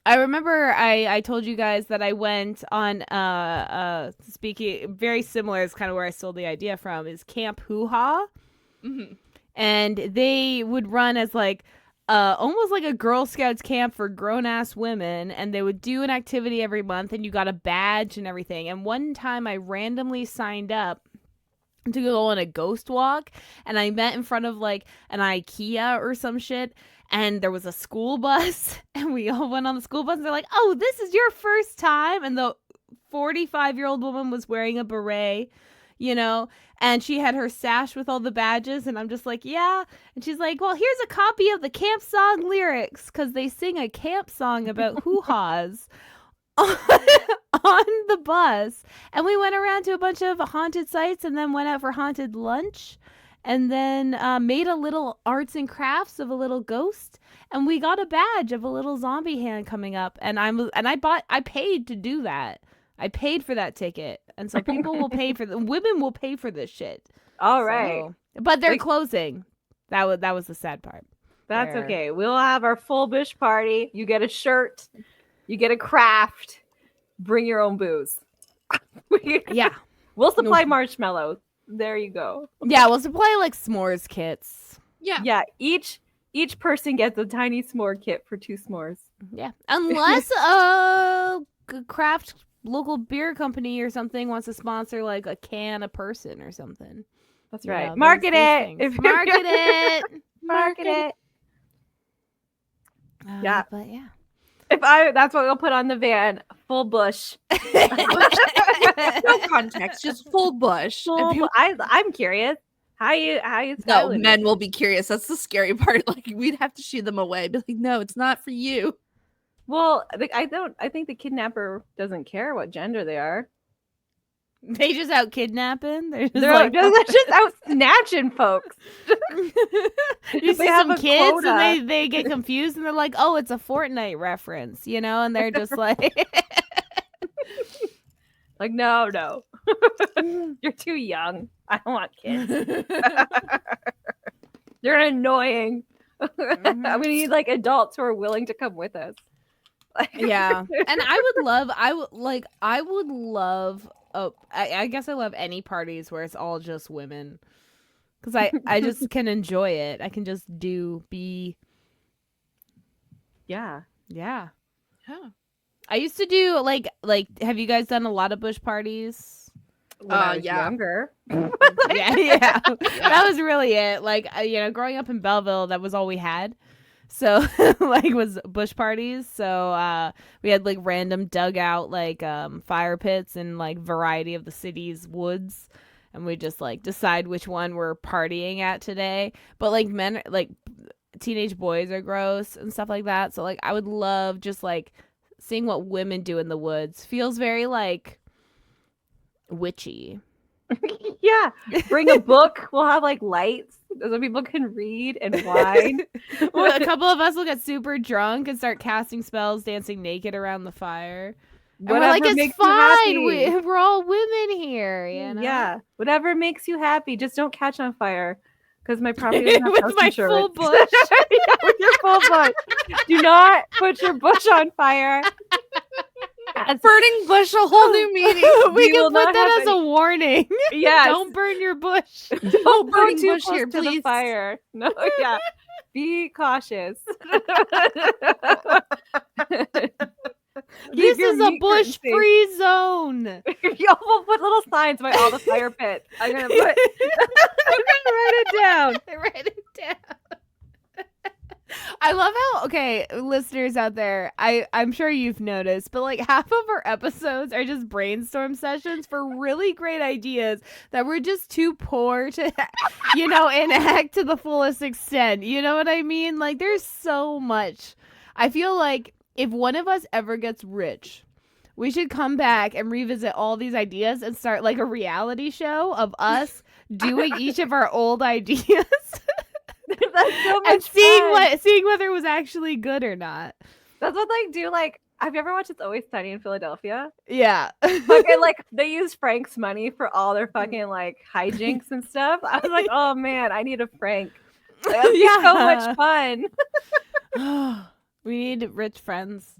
Speaker 2: I remember I told you guys that I went on speaking very similar is kind of where I stole the idea from is Camp Hoo Ha.
Speaker 3: Mm-hmm.
Speaker 2: And they would run as like almost like a Girl Scouts camp for grown-ass women, and they would do an activity every month and you got a badge and everything. And one time I randomly signed up to go on a ghost walk, and I met in front of like an IKEA or some shit, and there was a school bus, and we all went on the school bus, and they're like, oh, this is your first time? And the 45-year-old woman was wearing a beret, and she had her sash with all the badges, and I'm just like, yeah. And she's like, well, here's a copy of the camp song lyrics, because they sing a camp song about hoo-haws on the bus. And we went around to a bunch of haunted sites and then went out for haunted lunch and then made a little arts and crafts of a little ghost, and we got a badge of a little zombie hand coming up, and I paid to do that. I paid for that ticket, and so people will pay for women will pay for this shit.
Speaker 1: All right.
Speaker 2: But they're closing. That was the sad part.
Speaker 1: That's okay. We'll have our full bush party. You get a shirt. You get a craft. Bring your own booze.
Speaker 2: Yeah.
Speaker 1: We'll supply marshmallows. There you go.
Speaker 2: Yeah, we'll supply like s'mores kits.
Speaker 3: Yeah.
Speaker 1: Yeah. Each person gets a tiny s'more kit for 2 s'mores.
Speaker 2: Yeah. Unless a craft local beer company or something wants to sponsor like a can a person or something.
Speaker 1: That's right. Market it.
Speaker 2: Market it.
Speaker 1: Market it. Yeah.
Speaker 2: But yeah.
Speaker 1: That's what we'll put on the van. Full bush.
Speaker 3: No context, just full bush.
Speaker 1: I'm curious. How you
Speaker 3: No,
Speaker 1: styling
Speaker 3: men
Speaker 1: it?
Speaker 3: will be curious. That's the scary part. Like we'd have to shoo them away. Be like, no, it's not for you.
Speaker 1: Well, I think the kidnapper doesn't care what gender they are.
Speaker 2: They just out kidnapping.
Speaker 1: They're just out snatching folks.
Speaker 2: You see
Speaker 1: have
Speaker 2: some
Speaker 1: a
Speaker 2: kids
Speaker 1: quota.
Speaker 2: and they get confused and they're like, oh, it's a Fortnite reference, and they're just like
Speaker 1: Like, no. You're too young. I don't want kids. You're annoying.
Speaker 2: Mhm.
Speaker 1: We need like adults who are willing to come with us.
Speaker 2: Yeah. And I would love I guess I love any parties where it's all just women. Because I just can enjoy it. I can just be
Speaker 1: Yeah.
Speaker 2: Yeah.
Speaker 3: Yeah.
Speaker 2: I used to do like have you guys done a lot of bush parties?
Speaker 1: When I was
Speaker 3: yeah.
Speaker 1: younger.
Speaker 2: Yeah. That was really it. Like growing up in Belleville, that was all we had. So was bush parties. So we had like random dugout like fire pits in like variety of the city's woods, and we just like decide which one we're partying at today. But like men, like teenage boys are gross and stuff like that. So like I would love just like seeing what women do in the woods. Feels very like witchy.
Speaker 1: Yeah. Bring a book. We'll have like lights so people can read and wine.
Speaker 2: Well, a couple of us will get super drunk and start casting spells, dancing naked around the fire. And we're like, it's
Speaker 1: makes you
Speaker 2: fine.
Speaker 1: happy.
Speaker 2: We're all women here,
Speaker 1: Yeah. Whatever makes you happy. Just don't catch on fire. Because my property doesn't have
Speaker 2: With
Speaker 1: house
Speaker 2: my
Speaker 1: insurance.
Speaker 2: full bush.
Speaker 1: Yeah, with your full bush. Do not put your bush on fire.
Speaker 3: Burning bush, a whole new meaning.
Speaker 2: We
Speaker 1: will
Speaker 2: can
Speaker 1: not
Speaker 2: put that
Speaker 1: have
Speaker 2: as a warning.
Speaker 1: Yes.
Speaker 2: Don't burn your bush.
Speaker 1: Don't go
Speaker 3: burning
Speaker 1: too
Speaker 3: bush
Speaker 1: close
Speaker 3: here,
Speaker 1: to the
Speaker 3: please.
Speaker 1: fire. No, yeah. Be cautious.
Speaker 2: This is a bush-free zone.
Speaker 1: We'll put little signs by all the fire pits. I'm gonna write it down.
Speaker 2: Write it down. I love how, okay, listeners out there, I'm sure you've noticed, but like half of our episodes are just brainstorm sessions for really great ideas that we're just too poor to, enact to the fullest extent. You know what I mean? Like, there's so much. I feel like if one of us ever gets rich, we should come back and revisit all these ideas and start like a reality show of us doing each of our old ideas.
Speaker 1: That's so much
Speaker 2: And
Speaker 1: fun.
Speaker 2: seeing whether it was actually good or not.
Speaker 1: That's what they do. Like, have you ever watched It's Always Sunny in Philadelphia?
Speaker 2: Yeah.
Speaker 1: Fucking like they use Frank's money for all their fucking like hijinks and stuff. I was like, oh man, I need a Frank. Like, that'd be so much fun.
Speaker 2: We need rich friends.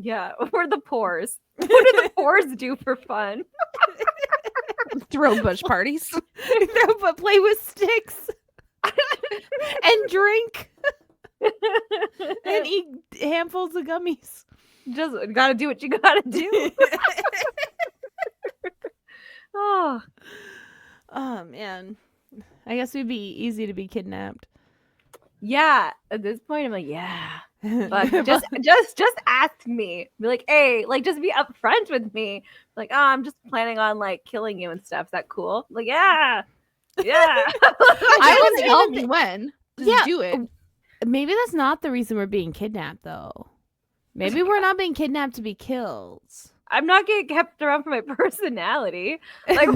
Speaker 1: Yeah, we're the poors. What do the poors do for fun?
Speaker 3: Throw bush parties.
Speaker 2: But play with sticks. And drink. And eat handfuls of gummies.
Speaker 1: Just gotta do what you gotta do. Oh
Speaker 2: man. I guess we'd be easy to be kidnapped.
Speaker 1: yeah. At this point, I'm like, yeah. But just ask me. Be like, hey, like just be upfront with me. Like, oh, I'm just planning on like killing you and stuff. Is that cool? Like, yeah.
Speaker 3: I was tell me when. Just do it.
Speaker 2: Maybe that's not the reason we're being kidnapped, though. Maybe we're not being kidnapped to be killed.
Speaker 1: I'm not getting kept around for my personality. Like,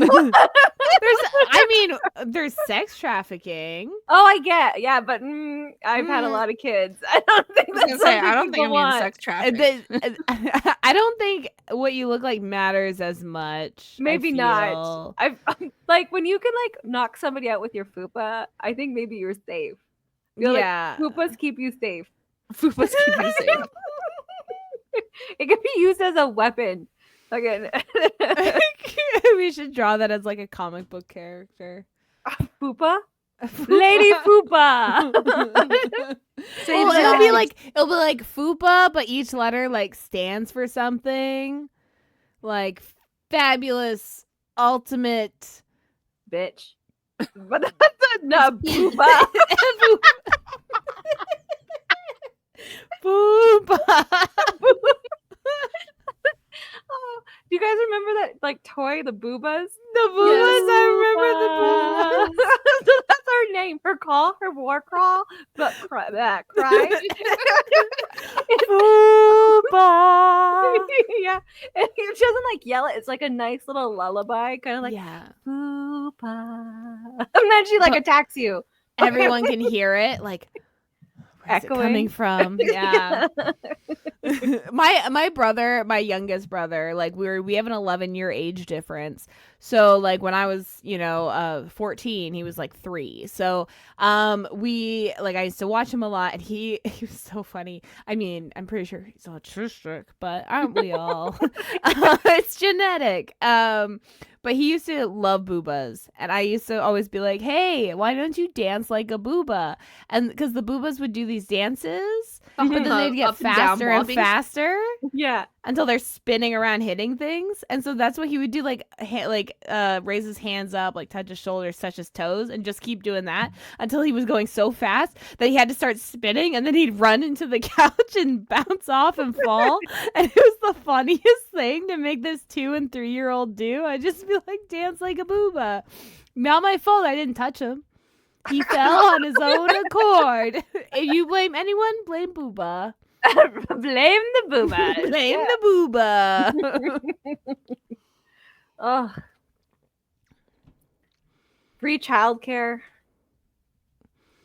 Speaker 2: there's sex trafficking.
Speaker 1: oh, I get, yeah, but I've had a lot of kids. I don't think that's something
Speaker 3: I don't think
Speaker 1: people
Speaker 3: I'm
Speaker 1: want.
Speaker 3: getting sex trafficked.
Speaker 2: I don't think what you look like matters as much.
Speaker 1: Maybe not. I've like when you can like knock somebody out with your fupa. I think maybe you're safe.
Speaker 2: Yeah,
Speaker 1: like, fupas keep you safe.
Speaker 3: Fupas keep you safe.
Speaker 1: It can be used as a weapon. Again,
Speaker 2: we should draw that as like a comic book character.
Speaker 1: Fupa, Lady Fupa.
Speaker 2: It'll be like Fupa, but each letter like stands for something. Like fabulous, ultimate,
Speaker 1: bitch. But that's not Fupa.
Speaker 2: Fupa.
Speaker 1: Oh, do you guys remember that like toy, the boobas?
Speaker 2: The boobas, I remember the boobas.
Speaker 1: So that's her name. Her call, her war crawl, but cry.
Speaker 2: Fupa.
Speaker 1: Yeah, and she doesn't like yell it. It's like a nice little lullaby, kind of like Fupa. And then she like attacks you.
Speaker 2: Everyone can hear it, like echoing. Coming from. Yeah. my brother, my youngest brother, like we have an 11-year age difference. So like when I was 14, he was like 3. So I used to watch him a lot, and he was so funny. I mean, I'm pretty sure he's autistic, but aren't we all? It's genetic. But he used to love boobas, and I used to always be like, hey, why don't you dance like a booba? And because the boobas would do these dances, but then they'd get faster and faster.
Speaker 1: Yeah.
Speaker 2: Until they're spinning around hitting things. And so that's what he would do, like raise his hands up, like touch his shoulders, touch his toes, and just keep doing that until he was going so fast that he had to start spinning, and then he'd run into the couch and bounce off and fall. And it was the funniest thing to make this 2- and 3-year-old do. I'd just be like, dance like a booba. Not my fault, I didn't touch him. He fell on his own accord. If you blame anyone, blame Booba.
Speaker 1: Blame the booba.
Speaker 2: Blame the booba.
Speaker 1: Oh. Free childcare.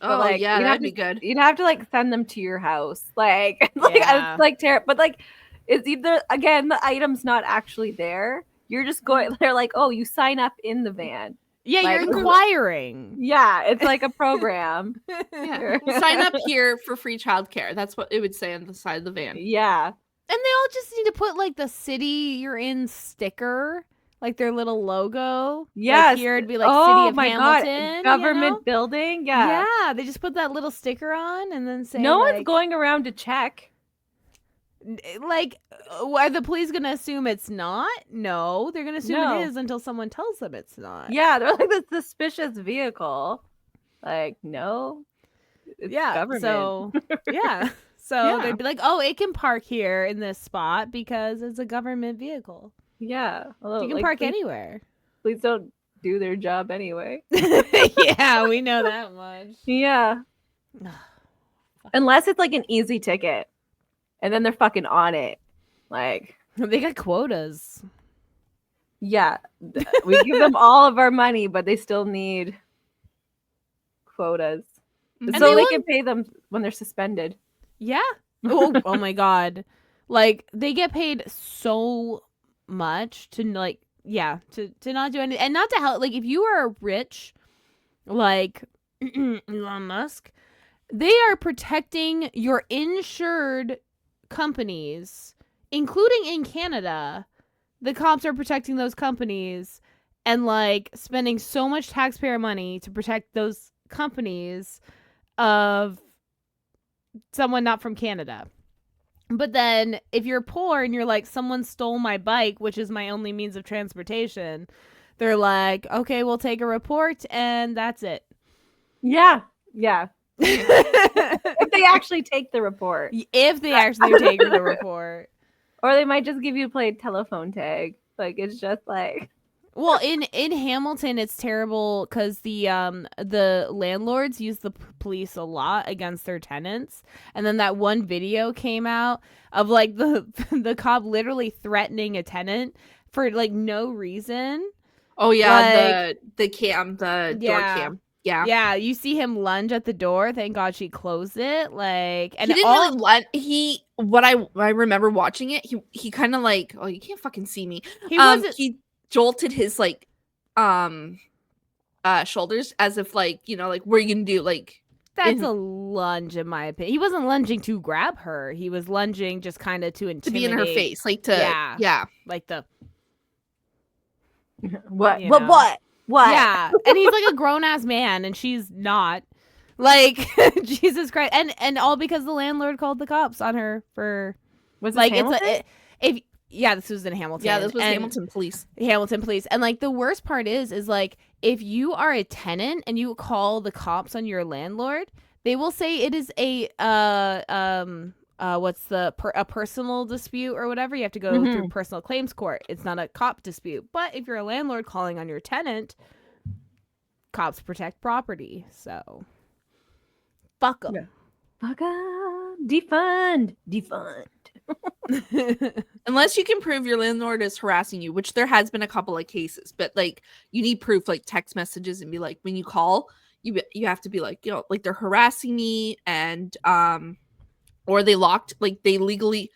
Speaker 3: Oh, like, yeah, that'd be good.
Speaker 1: You'd have to like send them to your house. It's like terrible. But like, it's either, again, the item's not actually there. You're just going, they're like, oh, you sign up in the van.
Speaker 2: Yeah, like, you're inquiring.
Speaker 1: Yeah, it's like a program.
Speaker 3: Yeah. Sign up here for free childcare. That's what it would say on the side of the van.
Speaker 1: Yeah.
Speaker 2: And they all just need to put like the city you're in sticker, like their little logo.
Speaker 1: Yes.
Speaker 2: Like here it'd be like City of
Speaker 1: God.
Speaker 2: Hamilton.
Speaker 1: Government building. Yeah.
Speaker 2: Yeah. They just put that little sticker on and then say,
Speaker 1: no one's going around to check.
Speaker 2: Like, are the police gonna assume it's not? No, they're gonna assume it is until someone tells them it's not.
Speaker 1: Yeah, they're like the suspicious vehicle. Like, no. It's
Speaker 2: Yeah.
Speaker 1: government.
Speaker 2: So yeah. So
Speaker 3: Yeah.
Speaker 2: they'd be like, oh, it can park here in this spot because it's a government vehicle.
Speaker 1: Yeah. Although,
Speaker 2: You can
Speaker 1: like,
Speaker 2: park
Speaker 1: please,
Speaker 2: anywhere.
Speaker 1: please don't do their job anyway.
Speaker 2: Yeah, we know that much.
Speaker 1: Yeah. Unless it's like an easy ticket. And then they're fucking on it. Like,
Speaker 2: They got quotas.
Speaker 1: yeah. We give them all of our money, but they still need quotas.
Speaker 3: And
Speaker 1: So
Speaker 2: they
Speaker 1: they can pay them when they're suspended.
Speaker 2: Yeah. Oh my god. Like they get paid so much to like to not do anything and not to help like if you are rich like Elon Musk, they are protecting your insured companies, including in Canada. The cops are protecting those companies and like spending so much taxpayer money to protect those companies of someone not from Canada. But then if you're poor and you're like, someone stole my bike, which is my only means of transportation, they're like, okay, we'll take a report and that's it.
Speaker 1: Yeah. Yeah. If they actually take the report.
Speaker 2: If they actually take the report.
Speaker 1: Or they might just give you a plain telephone tag. Like, it's just like.
Speaker 2: Well, in Hamilton, it's terrible because the landlords use the police a lot against their tenants, and then that one video came out of like the cop literally threatening a tenant for like no reason.
Speaker 3: Oh yeah,
Speaker 2: Like,
Speaker 3: the door cam. Yeah.
Speaker 2: Yeah, you see him lunge at the door. Thank God she closed it. Like, and
Speaker 3: He didn't
Speaker 2: all
Speaker 3: really let what I remember watching it, he kind of like, oh, you can't fucking see me.
Speaker 2: he wasn't.
Speaker 3: He jolted his like shoulders as if like, you know, like what are you gonna do? Like
Speaker 2: That's a lunge, in my opinion. He wasn't lunging to grab her. He was lunging just kind of to
Speaker 3: to
Speaker 2: intimidate.
Speaker 3: be in her face, like to
Speaker 2: Yeah. Like the
Speaker 1: What?
Speaker 2: You know.
Speaker 1: What?
Speaker 2: yeah, and he's like a grown ass man, and she's not. Like Jesus Christ, and all because the landlord called the cops on her for
Speaker 1: Was
Speaker 2: like
Speaker 1: this
Speaker 2: if yeah, this was in Hamilton.
Speaker 3: yeah, this was
Speaker 2: and
Speaker 3: Hamilton police.
Speaker 2: Hamilton police, and like the worst part is like if you are a tenant and you call the cops on your landlord, they will say it is a a personal dispute or whatever. You have to go through personal claims court. It's not a cop dispute. But if you're a landlord calling on your tenant, cops protect property. So fuck them.
Speaker 1: Yeah. Fuck 'em. Defund.
Speaker 3: Unless you can prove your landlord is harassing you, which there has been a couple of cases, but like you need proof, like text messages, and be like, when you call, you have to be like, you know, like they're harassing me, and or they illegally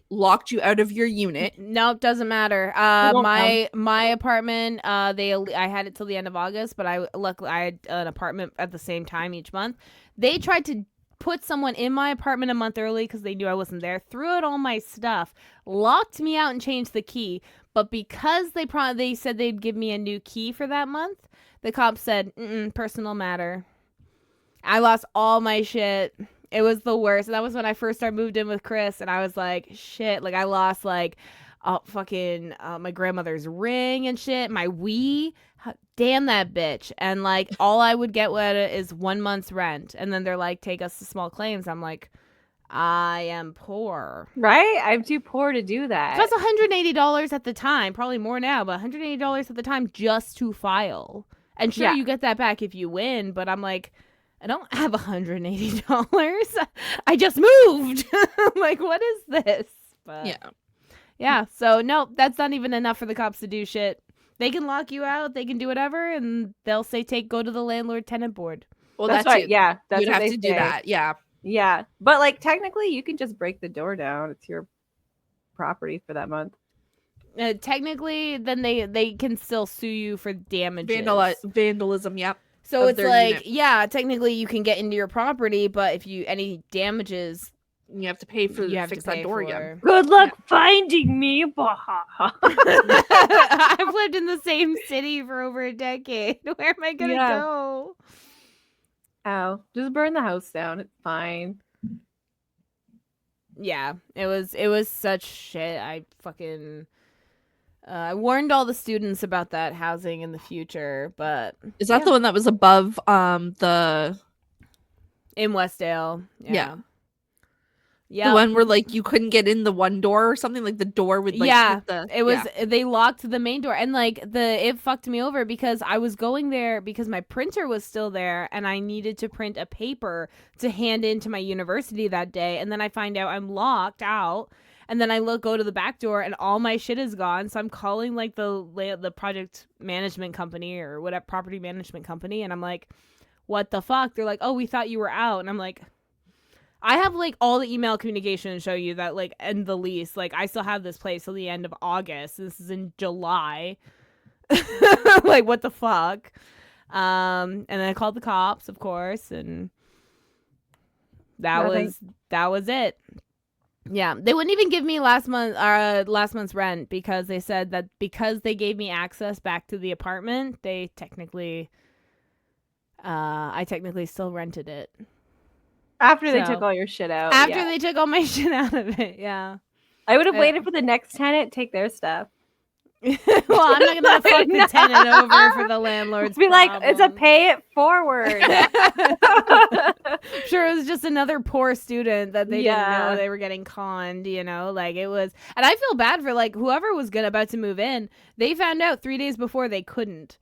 Speaker 3: locked you out of your unit.
Speaker 2: Nope, doesn't matter. My apartment, I had it till the end of August, but I had an apartment at the same time each month. They tried to put someone in my apartment a month early because they knew I wasn't there, threw out all my stuff, locked me out, and changed the key. But because they said they'd give me a new key for that month, the cops said, personal matter. I lost all my shit. It was the worst. And that was when I first started moved in with Chris, and I was like, shit. Like I lost like my grandmother's ring and shit, my Wii. Damn that bitch. And like all I would get with it is 1 month's rent, and then they're like, take us to small claims. I'm like, I am poor.
Speaker 1: Right? I'm too poor to do that.
Speaker 2: It was $180 at the time, probably more now, but $180 at the time just to file. And sure, you get that back if you win, but I'm like, I don't have $180. I just moved. I'm like, what is this? But yeah. So no, that's not even enough for the cops to do shit. They can lock you out. They can do whatever, and they'll say, go to the landlord tenant board.
Speaker 3: Well,
Speaker 1: that's right. Yeah, that's
Speaker 3: you'd
Speaker 1: what
Speaker 3: have
Speaker 1: they
Speaker 3: to
Speaker 1: say.
Speaker 3: do that. Yeah.
Speaker 1: Yeah, but like technically, you can just break the door down. It's your property for that month.
Speaker 2: Technically, then they can still sue you for damages.
Speaker 3: Vandalism. Yep.
Speaker 2: So it's like, technically you can get into your property, but if any damages,
Speaker 3: you have to pay for fix that door again.
Speaker 1: Good luck finding me.
Speaker 2: I've lived in the same city for over a decade. Where am I gonna go?
Speaker 1: Ow. Just burn the house down. It's fine.
Speaker 2: Yeah, it was such shit. I fucking I warned all the students about that housing in the future, but
Speaker 3: is that the one that was above the
Speaker 2: In Westdale.
Speaker 3: Yeah.
Speaker 2: Yeah.
Speaker 3: The one where like you couldn't get in the one door or something, like the door would like hit the
Speaker 2: it was they locked the main door, and like it fucked me over because I was going there because my printer was still there and I needed to print a paper to hand in to my university that day, and then I find out I'm locked out, and then I go to the back door and all my shit is gone, so I'm calling like the project management company or whatever, property management company, and I'm like, what the fuck? They're like, oh, we thought you were out, and I'm like, I have like all the email communication to show you that like end the lease. Like I still have this place till the end of August. This is in July. Like what the fuck? And then I called the cops, of course, and that was it. Yeah, they wouldn't even give me last month's rent because they said that because they gave me access back to the apartment, I technically still rented it.
Speaker 1: After they took all your shit out.
Speaker 2: After they took all my shit out of it, yeah.
Speaker 1: I would have waited for the next tenant, take their stuff.
Speaker 2: Well, I'm not gonna fuck the tenant over for the landlord's
Speaker 1: Be
Speaker 2: problem.
Speaker 1: like, it's a pay it forward.
Speaker 2: Sure, it was just another poor student that they didn't know they were getting conned, you know? Like it was, and I feel bad for like whoever was about to move in. They found out 3 days before they couldn't.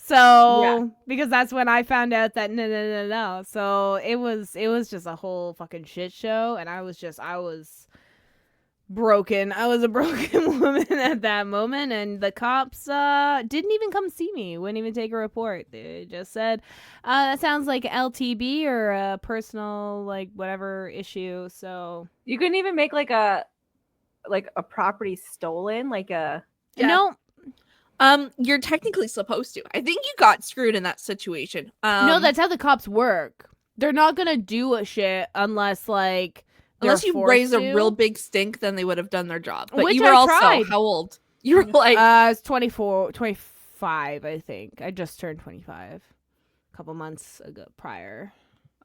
Speaker 2: So, because that's when I found out that no. So it was just a whole fucking shit show, and I was broken. I was a broken woman at that moment, and the cops didn't even come see me. Wouldn't even take a report. They just said, that sounds like LTB or a personal like whatever issue. So
Speaker 1: you couldn't even make like a property stolen, like a
Speaker 2: no.
Speaker 3: You're technically supposed to. I think you got screwed in that situation.
Speaker 2: No, that's how the cops work. They're not gonna do a shit unless you
Speaker 3: raise a real big stink, then they would have done their job. But
Speaker 2: which
Speaker 3: you were
Speaker 2: tried.
Speaker 3: How old? You were like
Speaker 2: I was 24, 25, I think. I just turned 25 a couple months ago prior.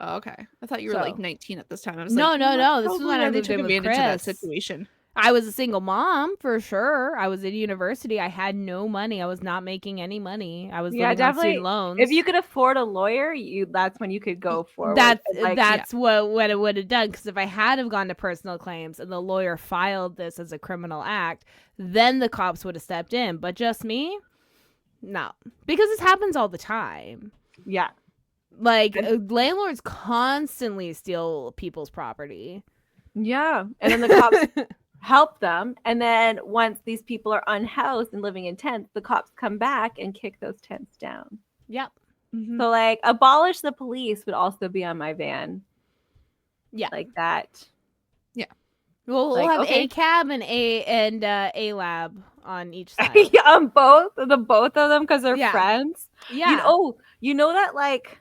Speaker 3: Oh, okay. I thought you were like 19 at this time. I was
Speaker 2: no.
Speaker 3: like,
Speaker 2: This is when I moved in with Chris.
Speaker 3: That situation.
Speaker 2: I was a single mom for sure. I was at university. I had no money. I was not making any money. I was living on student loans.
Speaker 1: If you could afford a lawyer, that's when you could go forward.
Speaker 2: That's what it would have done. Because if I had have gone to personal claims and the lawyer filed this as a criminal act, then the cops would have stepped in. But just me, no, because this happens all the time.
Speaker 1: Yeah,
Speaker 2: like landlords constantly steal people's property.
Speaker 1: Yeah, and then the cops help them, and then once these people are unhoused and living in tents, the cops come back and kick those tents down.
Speaker 2: Yep.
Speaker 1: Mm-hmm. So like abolish the police would also be on my van.
Speaker 2: Yeah,
Speaker 1: like that.
Speaker 2: Yeah, we'll have a cab and a lab on each side.
Speaker 1: Yeah, on both of them because they're friends.
Speaker 2: Yeah.
Speaker 1: You know that like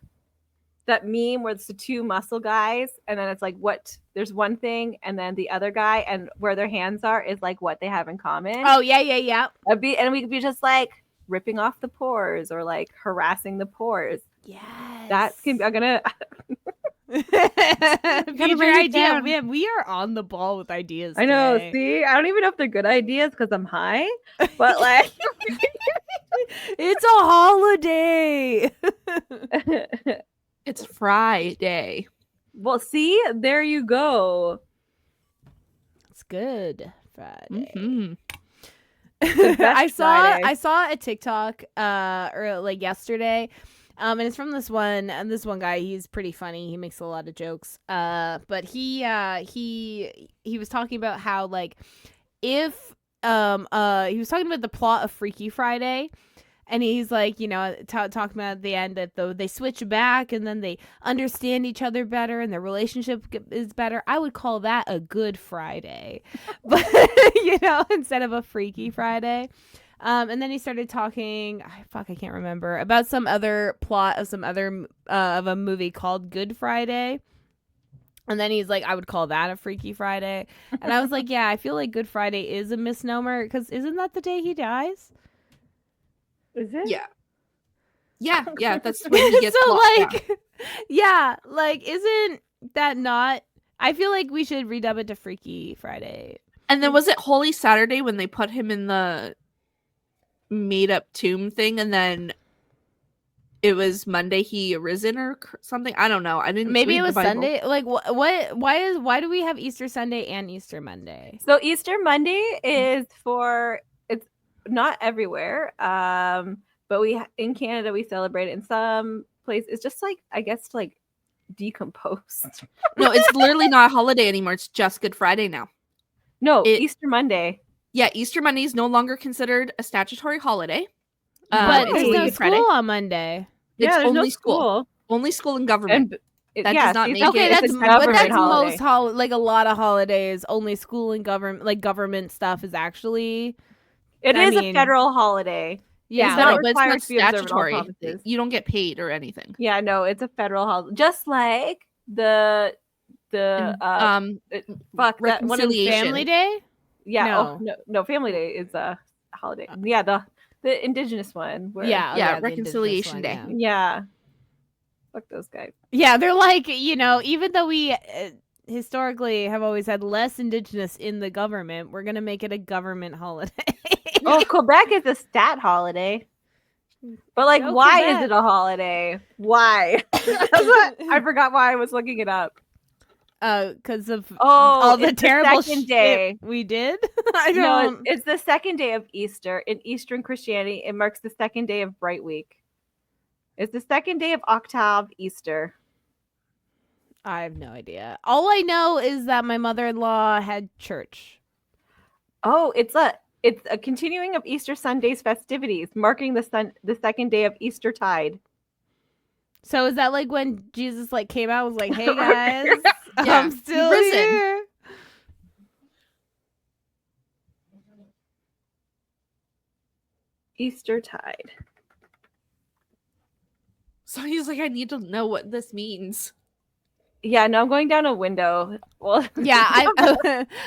Speaker 1: that meme where it's the two muscle guys, and then it's like there's one thing, and then the other guy, and where their hands are is like what they have in common.
Speaker 2: Oh yeah.
Speaker 1: And we could be just like ripping off the pores or like harassing the pores.
Speaker 2: Yes,
Speaker 1: that can be. I'm gonna.
Speaker 2: Future idea. Man, we are on the ball with ideas.
Speaker 1: I know.
Speaker 2: Today.
Speaker 1: See, I don't even know if they're good ideas because I'm high, but like,
Speaker 2: it's a holiday.
Speaker 3: It's Friday.
Speaker 1: Well, see, there you go.
Speaker 2: It's good Friday.
Speaker 3: Mm-hmm.
Speaker 2: I saw a TikTok or like yesterday. And it's from this one guy. He's pretty funny. He makes a lot of jokes. But he was talking about how like if he was talking about the plot of Freaky Friday, and he's like, you know, talking about at the end that though they switch back and then they understand each other better and their relationship is better. I would call that a good Friday, but you know, instead of a Freaky Friday. And then he started talking, I can't remember, about some other plot of of a movie called Good Friday. And then he's like, I would call that a Freaky Friday. And I was like, yeah, I feel like Good Friday is a misnomer because isn't that the day he dies?
Speaker 1: Is it?
Speaker 3: Yeah. That's when he gets
Speaker 2: like, isn't that not? I feel like we should redub it to Freaky Friday.
Speaker 3: And then was it Holy Saturday when they put him in the made up tomb thing, and then it was Monday he arisen or something. I don't know. I didn't.
Speaker 2: Maybe
Speaker 3: read
Speaker 2: it
Speaker 3: the
Speaker 2: was
Speaker 3: Bible.
Speaker 2: Sunday. Like what? Why do we have Easter Sunday and Easter Monday?
Speaker 1: So Easter Monday is for, it's not everywhere, but in Canada we celebrate it. In some places it's just like, I guess, like decomposed.
Speaker 3: No, it's literally not a holiday anymore. It's just Good Friday now.
Speaker 1: No, Easter Monday.
Speaker 3: Yeah, Easter Monday is no longer considered a statutory holiday.
Speaker 2: But
Speaker 3: it's
Speaker 2: there's
Speaker 3: only
Speaker 2: no
Speaker 3: Good
Speaker 2: school
Speaker 3: Friday.
Speaker 2: on Monday.
Speaker 3: It's
Speaker 1: Yeah, there's
Speaker 3: only
Speaker 1: no
Speaker 3: school. Only school and government.
Speaker 1: And
Speaker 3: That does not make
Speaker 2: Okay,
Speaker 3: it-
Speaker 2: that's
Speaker 1: it's a
Speaker 2: but
Speaker 1: government
Speaker 2: that's
Speaker 1: holiday.
Speaker 2: most like a lot of holidays. Only school and government stuff is actually.
Speaker 1: It
Speaker 2: I
Speaker 1: is
Speaker 2: mean,
Speaker 1: a federal holiday.
Speaker 2: Yeah,
Speaker 1: It's
Speaker 3: No,
Speaker 1: not
Speaker 3: but it's
Speaker 1: required
Speaker 3: not
Speaker 1: to be observed in all
Speaker 3: statutory.
Speaker 1: provinces.
Speaker 3: You don't get paid or anything.
Speaker 1: Yeah, no, it's a federal holiday. Just like the
Speaker 3: And,
Speaker 1: fuck, that one of the
Speaker 3: reconciliation.
Speaker 2: Family Day.
Speaker 1: Yeah.
Speaker 2: No.
Speaker 1: No, Family Day is a holiday. Yeah, the indigenous one. Where,
Speaker 3: Yeah,
Speaker 2: the indigenous
Speaker 3: Reconciliation
Speaker 2: one,
Speaker 3: Day.
Speaker 2: yeah.
Speaker 1: Yeah. Fuck those guys.
Speaker 2: Yeah, they're like, even though we historically have always had less indigenous in the government, we're gonna make it a government holiday.
Speaker 1: Oh, Quebec is a stat holiday. But like,
Speaker 2: Go
Speaker 1: why
Speaker 2: Quebec.
Speaker 1: is it a holiday? Why? I forgot why I was looking it up.
Speaker 2: Because of
Speaker 1: Oh,
Speaker 2: all the
Speaker 1: it's the
Speaker 2: terrible
Speaker 1: second
Speaker 2: shit
Speaker 1: day.
Speaker 2: we did. I
Speaker 1: No,
Speaker 2: don't.
Speaker 1: it's the second day of Easter. In Eastern Christianity, it marks the second day of Bright Week. It's the second day of Octave Easter.
Speaker 2: I have no idea. All I know is that my mother-in-law had church.
Speaker 1: Oh, it's a continuing of Easter Sunday's festivities, marking the second day of Eastertide.
Speaker 2: So is that like when Jesus like came out and was like, "Hey guys,
Speaker 3: Yeah,
Speaker 2: I'm still
Speaker 3: risen."
Speaker 2: here."
Speaker 1: Eastertide.
Speaker 3: So he's like, I need to know what this means.
Speaker 1: Yeah, no, I'm going down a window. Well,
Speaker 2: Yeah,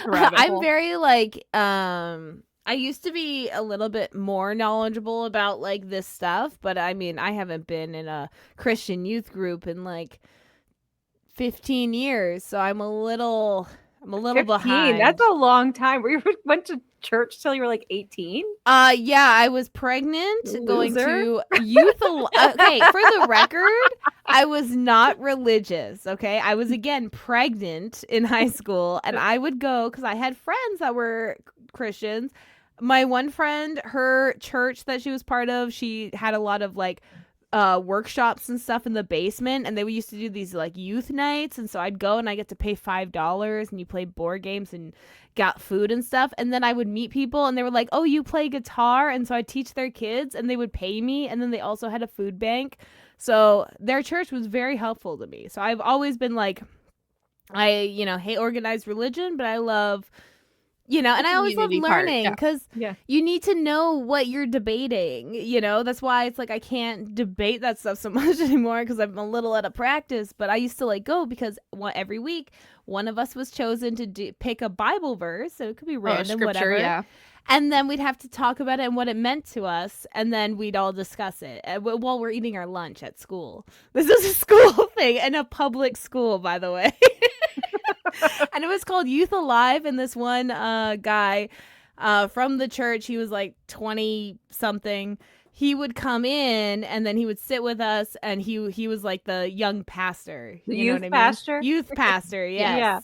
Speaker 3: Rabbit
Speaker 2: I'm
Speaker 3: hole.
Speaker 2: very like I used to be a little bit more knowledgeable about like this stuff, but I mean, I haven't been in a Christian youth group in like 15 years, so I'm a little
Speaker 1: 15,
Speaker 2: behind.
Speaker 1: that's a long time. You went to church till you were like 18?
Speaker 2: Yeah, I was pregnant going
Speaker 1: Loser.
Speaker 2: to youth. Okay, for the record, I was not religious. Okay, I was again pregnant in high school, and I would go because I had friends that were Christians. My one friend, her church that she was part of, she had a lot of like workshops and stuff in the basement, and they used to do these like youth nights, and so I'd go and I get to pay $5 and you play board games and got food and stuff, and then I would meet people and they were like, "Oh, you play guitar?" And so I'd teach their kids and they would pay me, and then they also had a food bank, so their church was very helpful to me. So I've always been like, I hate organized religion, but I love and I always love
Speaker 3: community part,
Speaker 2: learning
Speaker 3: yeah.
Speaker 2: because
Speaker 1: Yeah.
Speaker 2: you need to know what you're debating. That's why it's like I can't debate that stuff so much anymore because I'm a little out of practice. But I used to like go because every week one of us was chosen to pick a Bible verse, so it could be random,
Speaker 3: scripture,
Speaker 2: whatever.
Speaker 3: yeah.
Speaker 2: And then we'd have to talk about it and what it meant to us, and then we'd all discuss it while we're eating our lunch at school. This is a school thing, and a public school, by the way. And it was called Youth Alive, and this one guy from the church, he was like 20 something. He would come in and then he would sit with us, and he was like the young pastor.
Speaker 1: The
Speaker 2: you know
Speaker 1: youth
Speaker 2: what I mean?
Speaker 1: pastor?
Speaker 2: Youth pastor, yes.
Speaker 1: Yeah.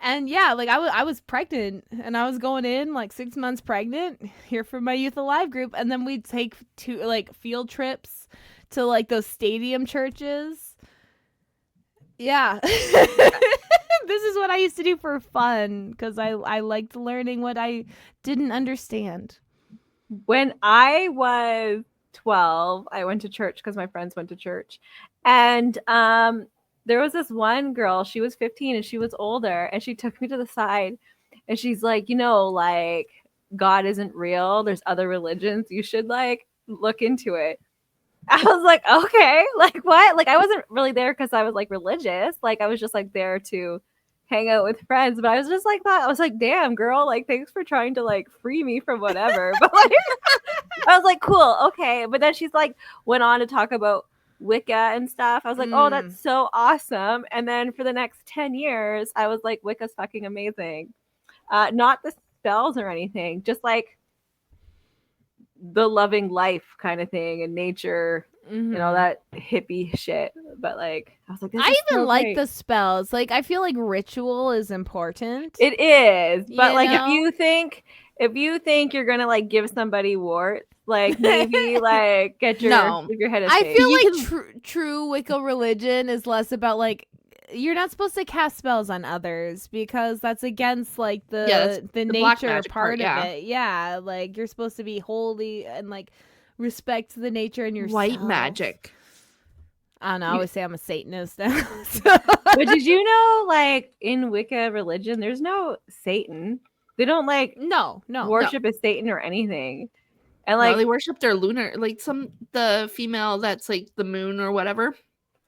Speaker 2: And yeah, like I was pregnant, and I was going in like 6 months pregnant here for my Youth Alive group, and then we'd take field trips to like those stadium churches. Yeah. This is what I used to do for fun because I liked learning what I didn't understand.
Speaker 1: When I was 12, I went to church because my friends went to church. And there was this one girl, she was 15 and she was older, and she took me to the side and she's like, like God isn't real. There's other religions. You should like look into it. I was like, okay, like what? Like I wasn't really there because I was like religious. Like I was just like there to hang out with friends. But I was just like that. I was like, damn, girl, like thanks for trying to like free me from whatever. But like I was like, cool, okay. But then she's like went on to talk about Wicca and stuff. I was like, oh, that's so awesome. And then for the next 10 years, I was like, Wicca's fucking amazing. Not the spells or anything, just like the loving life kind of thing and nature and all that hippie shit. But like, I was like, this
Speaker 2: I
Speaker 1: is
Speaker 2: even
Speaker 1: so
Speaker 2: like
Speaker 1: great.
Speaker 2: the spells. Like, I feel like ritual is important.
Speaker 1: It is, but
Speaker 2: You
Speaker 1: like,
Speaker 2: know?
Speaker 1: if you think you're gonna like give somebody warts, like maybe like get your
Speaker 3: No.
Speaker 1: give your head a
Speaker 2: I
Speaker 1: shake.
Speaker 2: feel
Speaker 3: You
Speaker 2: like true Wicca religion is less about like you're not supposed to cast spells on others because that's against like
Speaker 3: that's
Speaker 2: the
Speaker 3: the black
Speaker 2: nature
Speaker 3: magic
Speaker 2: part
Speaker 3: part,
Speaker 2: of it. Yeah, like you're supposed to be holy and like respect the nature in yourself.
Speaker 3: white magic.
Speaker 2: I don't know. I always say I'm a Satanist now.
Speaker 1: But did you know, like in Wicca religion, there's no Satan. They don't like
Speaker 2: no.
Speaker 1: worship a Satan or anything. And
Speaker 3: No,
Speaker 1: like
Speaker 3: they worship their lunar, like the female that's like the moon or whatever,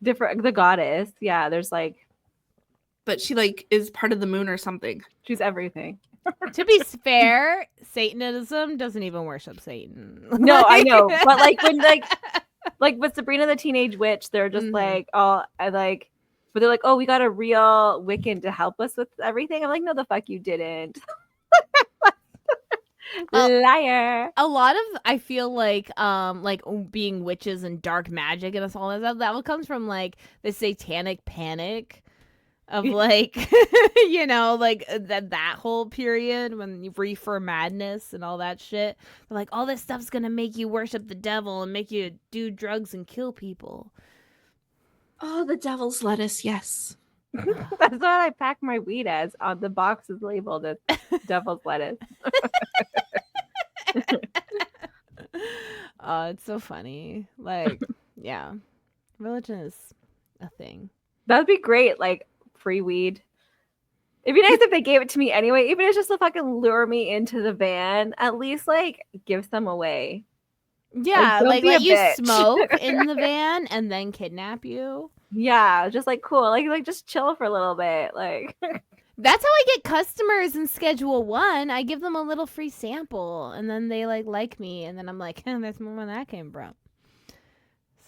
Speaker 1: different the goddess. Yeah, there's like
Speaker 3: but she like is part of the moon or something.
Speaker 1: she's everything.
Speaker 2: To be fair, Satanism doesn't even worship Satan.
Speaker 1: No, I know. But like when like with Sabrina the Teenage Witch, they're just
Speaker 2: Mhm.
Speaker 1: like, oh, I like, but they're like, oh, we got a real Wiccan to help us with everything. I'm like, no, the fuck you didn't. Liar.
Speaker 2: A lot of I feel like being witches and dark magic and all that all comes from like the satanic panic of like like that whole period when you reefer madness and all that shit. They're like all this stuff's gonna make you worship the devil and make you do drugs and kill people.
Speaker 3: Oh, the devil's lettuce, yes.
Speaker 1: That's what I pack my weed as. On the box is labeled as devil's lettuce.
Speaker 2: Oh, it's so funny. Like, yeah, religion is a thing.
Speaker 1: That'd be great. Like free weed. It'd be nice if they gave it to me anyway, even if it's just to fucking lure me into the van. At least like give some away.
Speaker 2: Yeah,
Speaker 1: don't
Speaker 2: like
Speaker 1: be a
Speaker 2: let you
Speaker 1: bitch.
Speaker 2: smoke in the van and then kidnap you.
Speaker 1: Yeah, just like cool. Like just chill for a little bit. Like
Speaker 2: That's how I get customers in Schedule 1. I give them a little free sample, and then they like me, and then I'm like, that's more where that came from.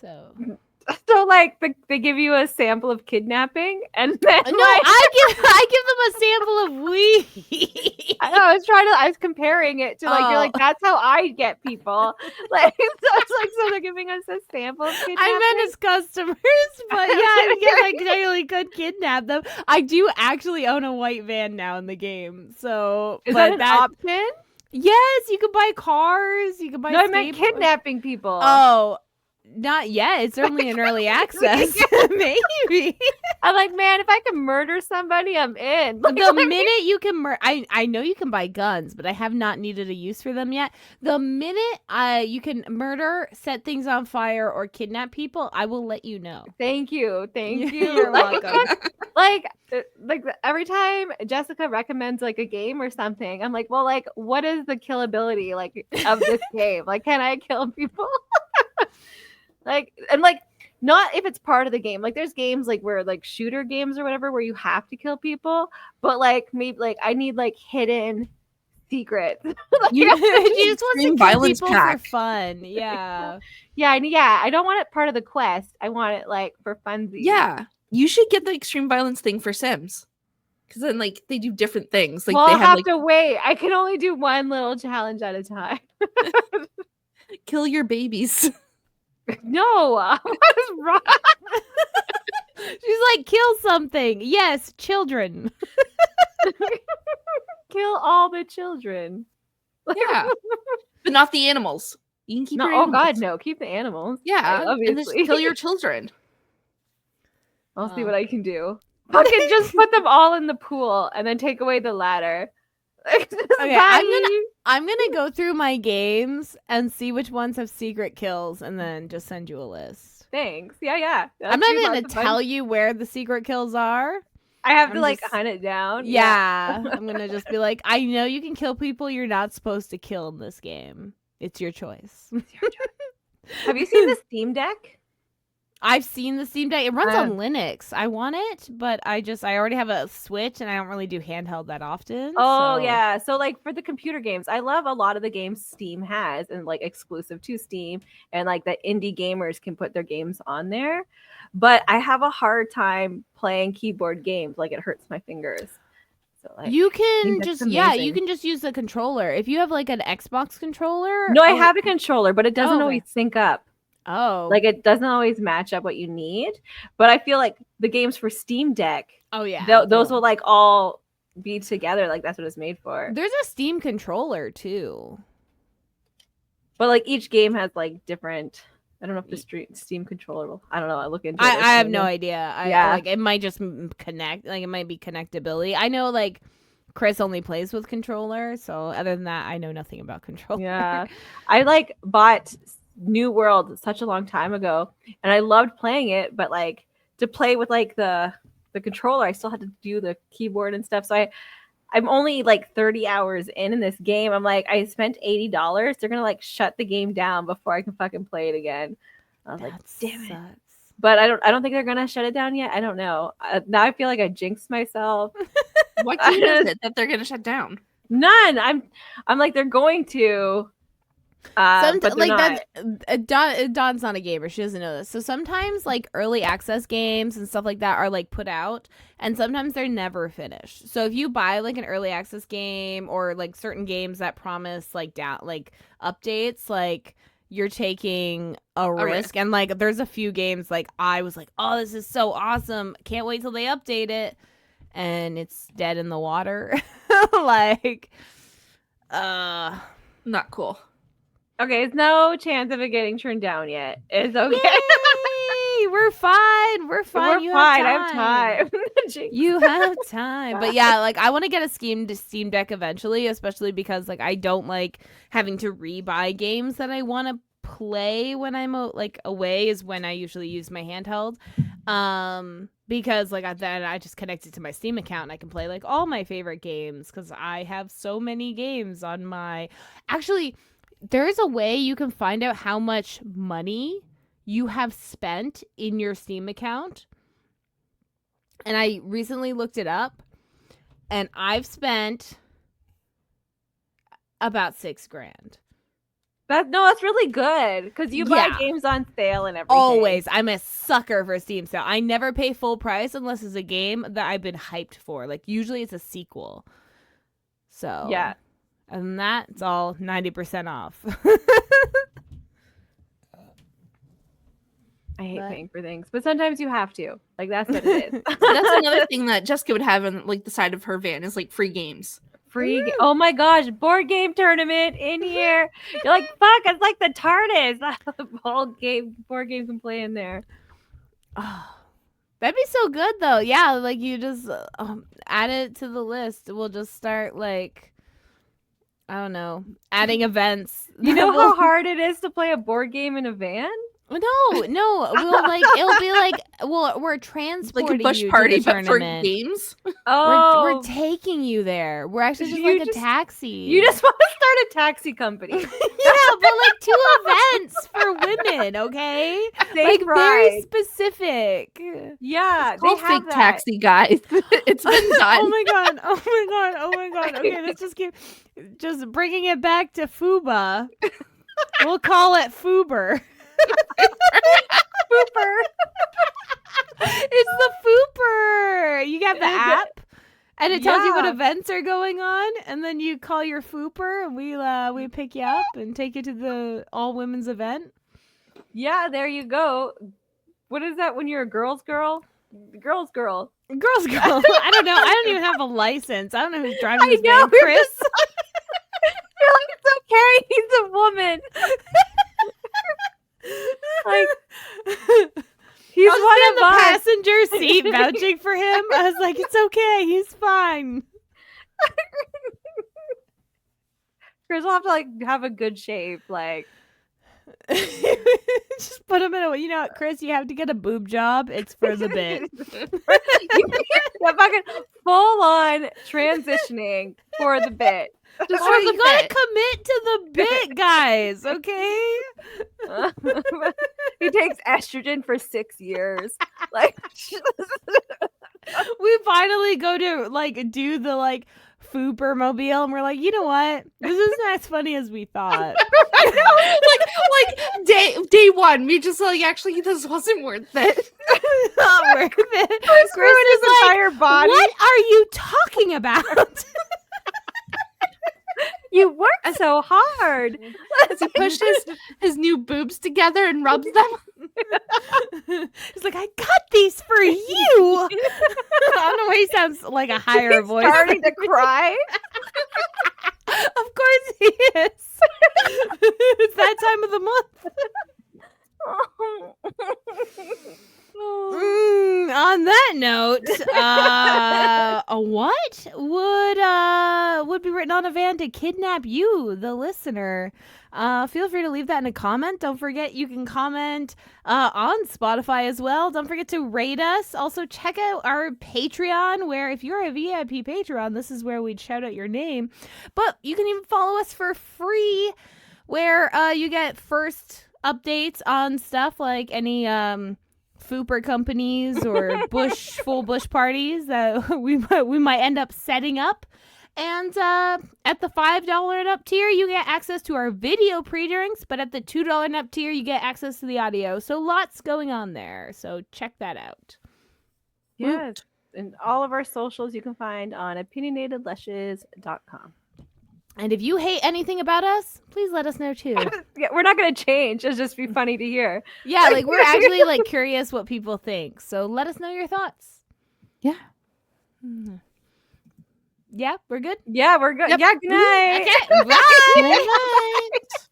Speaker 2: So
Speaker 1: like they give you a sample of kidnapping, and then
Speaker 2: no,
Speaker 1: like,
Speaker 2: I give them a sample of weed.
Speaker 1: I know I was comparing it to like you're like that's how I get people. Like so it's like so they're giving us a sample of kidnapping.
Speaker 2: I meant as customers, but yeah, I guess I technically could kidnap them. I do actually own a white van now in the game, so
Speaker 1: Is that an option?
Speaker 2: Yes, you can buy cars. You can buy.
Speaker 1: No, I meant kidnapping people.
Speaker 2: Oh. Not yet. It's only in early access. Maybe.
Speaker 1: I'm like, man, if I can murder somebody, I'm in. Like,
Speaker 2: The minute you can I know you can buy guns, but I have not needed a use for them yet. The minute you can murder, set things on fire, or kidnap people, I will let you know.
Speaker 1: Thank you.
Speaker 2: You're welcome.
Speaker 1: like every time Jessica recommends like a game or something, I'm like, well, like, what is the killability like of this game? Like, can I kill people? Like, and like, not if it's part of the game. Like, there's games like where like shooter games or whatever where you have to kill people, but like maybe like I need like hidden secrets. Like,
Speaker 2: You just want to
Speaker 3: Extreme
Speaker 2: kill
Speaker 3: violence
Speaker 2: people
Speaker 3: pack.
Speaker 2: for fun. Yeah.
Speaker 1: yeah, I don't want it part of the quest. I want it like for funsies.
Speaker 3: Yeah, you should get the extreme violence thing for Sims, because then like they do different things. Like
Speaker 1: well,
Speaker 3: they
Speaker 1: I'll
Speaker 3: have
Speaker 1: have
Speaker 3: like
Speaker 1: to wait. I can only do one little challenge at a time.
Speaker 3: kill your babies.
Speaker 1: No, what is wrong?
Speaker 2: She's like, kill something. Yes, children.
Speaker 1: Kill all the children.
Speaker 3: Yeah, but not the animals. You can keep
Speaker 1: No,
Speaker 3: your
Speaker 1: oh
Speaker 3: animals.
Speaker 1: God, no! Keep the animals.
Speaker 3: Yeah, and just
Speaker 1: obviously.
Speaker 3: kill your children.
Speaker 1: I'll see
Speaker 2: Oh.
Speaker 1: what I can do. Fucking just put them all in the pool and then take away the ladder.
Speaker 2: Okay, I'm gonna go through my games and see which ones have secret kills, and then just send you a list.
Speaker 1: Thanks. Yeah.
Speaker 2: I'm not even gonna tell you where the secret kills are.
Speaker 1: I have
Speaker 2: I'm
Speaker 1: to like
Speaker 2: just-
Speaker 1: hunt it down.
Speaker 2: Yeah, I'm gonna just be like, I know you can kill people you're not supposed to kill in this game. It's your choice.
Speaker 1: Have you seen the Steam Deck?
Speaker 2: I've seen the Steam Deck. It runs on Linux. I want it, but I already have a Switch, and I don't really do handheld that often.
Speaker 1: Oh
Speaker 2: so-
Speaker 1: yeah. So like for the computer games, I love a lot of the games Steam has and like exclusive to Steam, and like the indie gamers can put their games on there. But I have a hard time playing keyboard games. Like it hurts my fingers. So like
Speaker 2: You can
Speaker 1: that's
Speaker 2: just
Speaker 1: amazing.
Speaker 2: you can just use the controller. If you have like an Xbox controller.
Speaker 1: No, I have a controller, but it doesn't
Speaker 2: okay.
Speaker 1: always sync up.
Speaker 2: Oh.
Speaker 1: Like it doesn't always match up what you need, but I feel like the games for Steam Deck,
Speaker 2: Oh yeah.
Speaker 1: those will like all be together. Like that's what it's made for.
Speaker 2: There's a Steam controller too.
Speaker 1: But like each game has like different. I don't know if the Steam controller will. I don't know. I look into it.
Speaker 2: I have no idea.
Speaker 1: Yeah.
Speaker 2: Like it might just connect. Like it might be connectability. I know like Chris only plays with controller, so other than that, I know nothing about controller.
Speaker 1: Yeah, I like bought New World such a long time ago, and I loved playing it. But like to play with like the controller, I still had to do the keyboard and stuff. So I'm only like 30 hours in this game. I'm like, I spent $80. They're gonna like shut the game down before I can fucking play it again. I was like, damn it. But I don't think they're gonna shut it down yet. I don't know. Now I feel like I jinxed myself.
Speaker 3: What game is it that they're gonna shut down?
Speaker 1: None. I'm like they're going to. But they're
Speaker 2: like
Speaker 1: not.
Speaker 2: Dawn's not a gamer. She doesn't know this. So sometimes like early access games and stuff like that are like put out, and sometimes they're never finished. So if you buy like an early access game or like certain games that promise like updates, like you're taking a risk. And like there's a few games like I was like, oh, this is so awesome, can't wait till they update it, and it's dead in the water. Like
Speaker 3: not cool.
Speaker 1: Okay, it's no chance of it getting turned down yet. It's okay.
Speaker 2: Yay! We're fine. We're fine.
Speaker 1: We're fine. I have time.
Speaker 2: You have time. But yeah, like I want to get a Steam Deck eventually, especially because like I don't like having to rebuy games that I want to play when I'm like away is when I usually use my handheld. Because like then I just connect it to my Steam account and I can play like all my favorite games because I have so many games on my. Actually, there is a way you can find out how much money you have spent in your Steam account. And I recently looked it up, and I've spent about $6,000.
Speaker 1: That's really good because you buy games on sale and everything.
Speaker 2: Always. I'm a sucker for Steam sale. I never pay full price unless it's a game that I've been hyped for. Like usually it's a sequel. So
Speaker 1: yeah.
Speaker 2: And that's all 90% off.
Speaker 1: I hate paying for things, but sometimes you have to. Like that's what it is.
Speaker 3: That's another thing that Jessica would have in like the side of her van is like free games.
Speaker 1: Oh my gosh, board game tournament in here. You're like, fuck, it's like the TARDIS. The board game can play in there.
Speaker 2: Oh, that'd be so good though. Yeah, like you just add it to the list. We'll just start like, I don't know, adding events.
Speaker 1: You know how hard it is to play a board game in a van?
Speaker 2: No, we'll like it'll be like we're transporting
Speaker 3: like a bush
Speaker 2: you
Speaker 3: party
Speaker 2: to the
Speaker 3: but for
Speaker 2: tournament.
Speaker 3: games.
Speaker 1: Oh,
Speaker 2: we're taking you there. We're actually just like a taxi.
Speaker 1: You just want to start a taxi company.
Speaker 2: Yeah, but like 2 events for women, okay?
Speaker 1: Like
Speaker 2: very specific.
Speaker 1: Yeah,
Speaker 3: they have fake taxi guys. It's been done.
Speaker 2: Oh my god. Okay, let's just keep bringing it back to Fuba. We'll call it Fuber.
Speaker 1: Fooper.
Speaker 2: It's the Fooper. You have the app, and it tells you what events are going on, and then you call your Fooper, and we pick you up and take you to the all women's event.
Speaker 1: Yeah, there you go. What is that when you're a girl's girl? Girl's girl.
Speaker 2: Girl's girl. I don't know. I don't even have a license. I don't know who's driving this van,
Speaker 1: Chris. You're like, it's okay. He's a woman. Like he's one
Speaker 2: in
Speaker 1: of
Speaker 2: the
Speaker 1: us.
Speaker 2: passenger seat vouching for him. I was like, it's okay, he's fine.
Speaker 1: Chris will have to like have a good shape, like
Speaker 2: just put him in a. You know what, Chris? You have to get a boob job. It's for the bit.
Speaker 1: Yeah, fucking full on transitioning for the bit.
Speaker 2: Just you gotta commit to the bit, guys. Okay.
Speaker 1: He takes estrogen for 6 years. Like
Speaker 2: we finally go to like do the like Fooper mobile, and we're like, you know what? This isn't as funny as we thought.
Speaker 3: like day one, we just like actually this wasn't worth it.
Speaker 2: Not worth it.
Speaker 1: Chris is his entire body.
Speaker 2: What are you talking about?
Speaker 1: You work so hard.
Speaker 3: As he pushes his new boobs together and rubs them.
Speaker 2: He's like, I got these for you. I don't know why he sounds like a higher voice.
Speaker 1: Starting to cry.
Speaker 2: Of course he is. It's that time of the month. On that note, what would be written on a van to kidnap you, the listener? Feel free to leave that in a comment. Don't forget you can comment on Spotify as well. Don't forget to rate us. Also, check out our Patreon, where if you're a VIP Patreon, this is where we'd shout out your name. But you can even follow us for free, where you get first updates on stuff like any Fooper companies or full bush parties that we might end up setting up. And at the $5 and up tier, you get access to our video pre-drinks, but at the $2 and up tier, you get access to the audio. So lots going on there. So check that out.
Speaker 1: Yes. And all of our socials you can find on opinionatedlushes.com.
Speaker 2: And if you hate anything about us, please let us know too.
Speaker 1: Yeah, we're not going to change. It'll just be funny to hear.
Speaker 2: Yeah, like we're actually like curious what people think. So let us know your thoughts.
Speaker 3: Yeah.
Speaker 2: Mm-hmm. Yeah, we're good?
Speaker 1: Yeah, we're good.
Speaker 3: Yep.
Speaker 1: Yeah, good night.
Speaker 2: Okay, bye.
Speaker 3: Good night.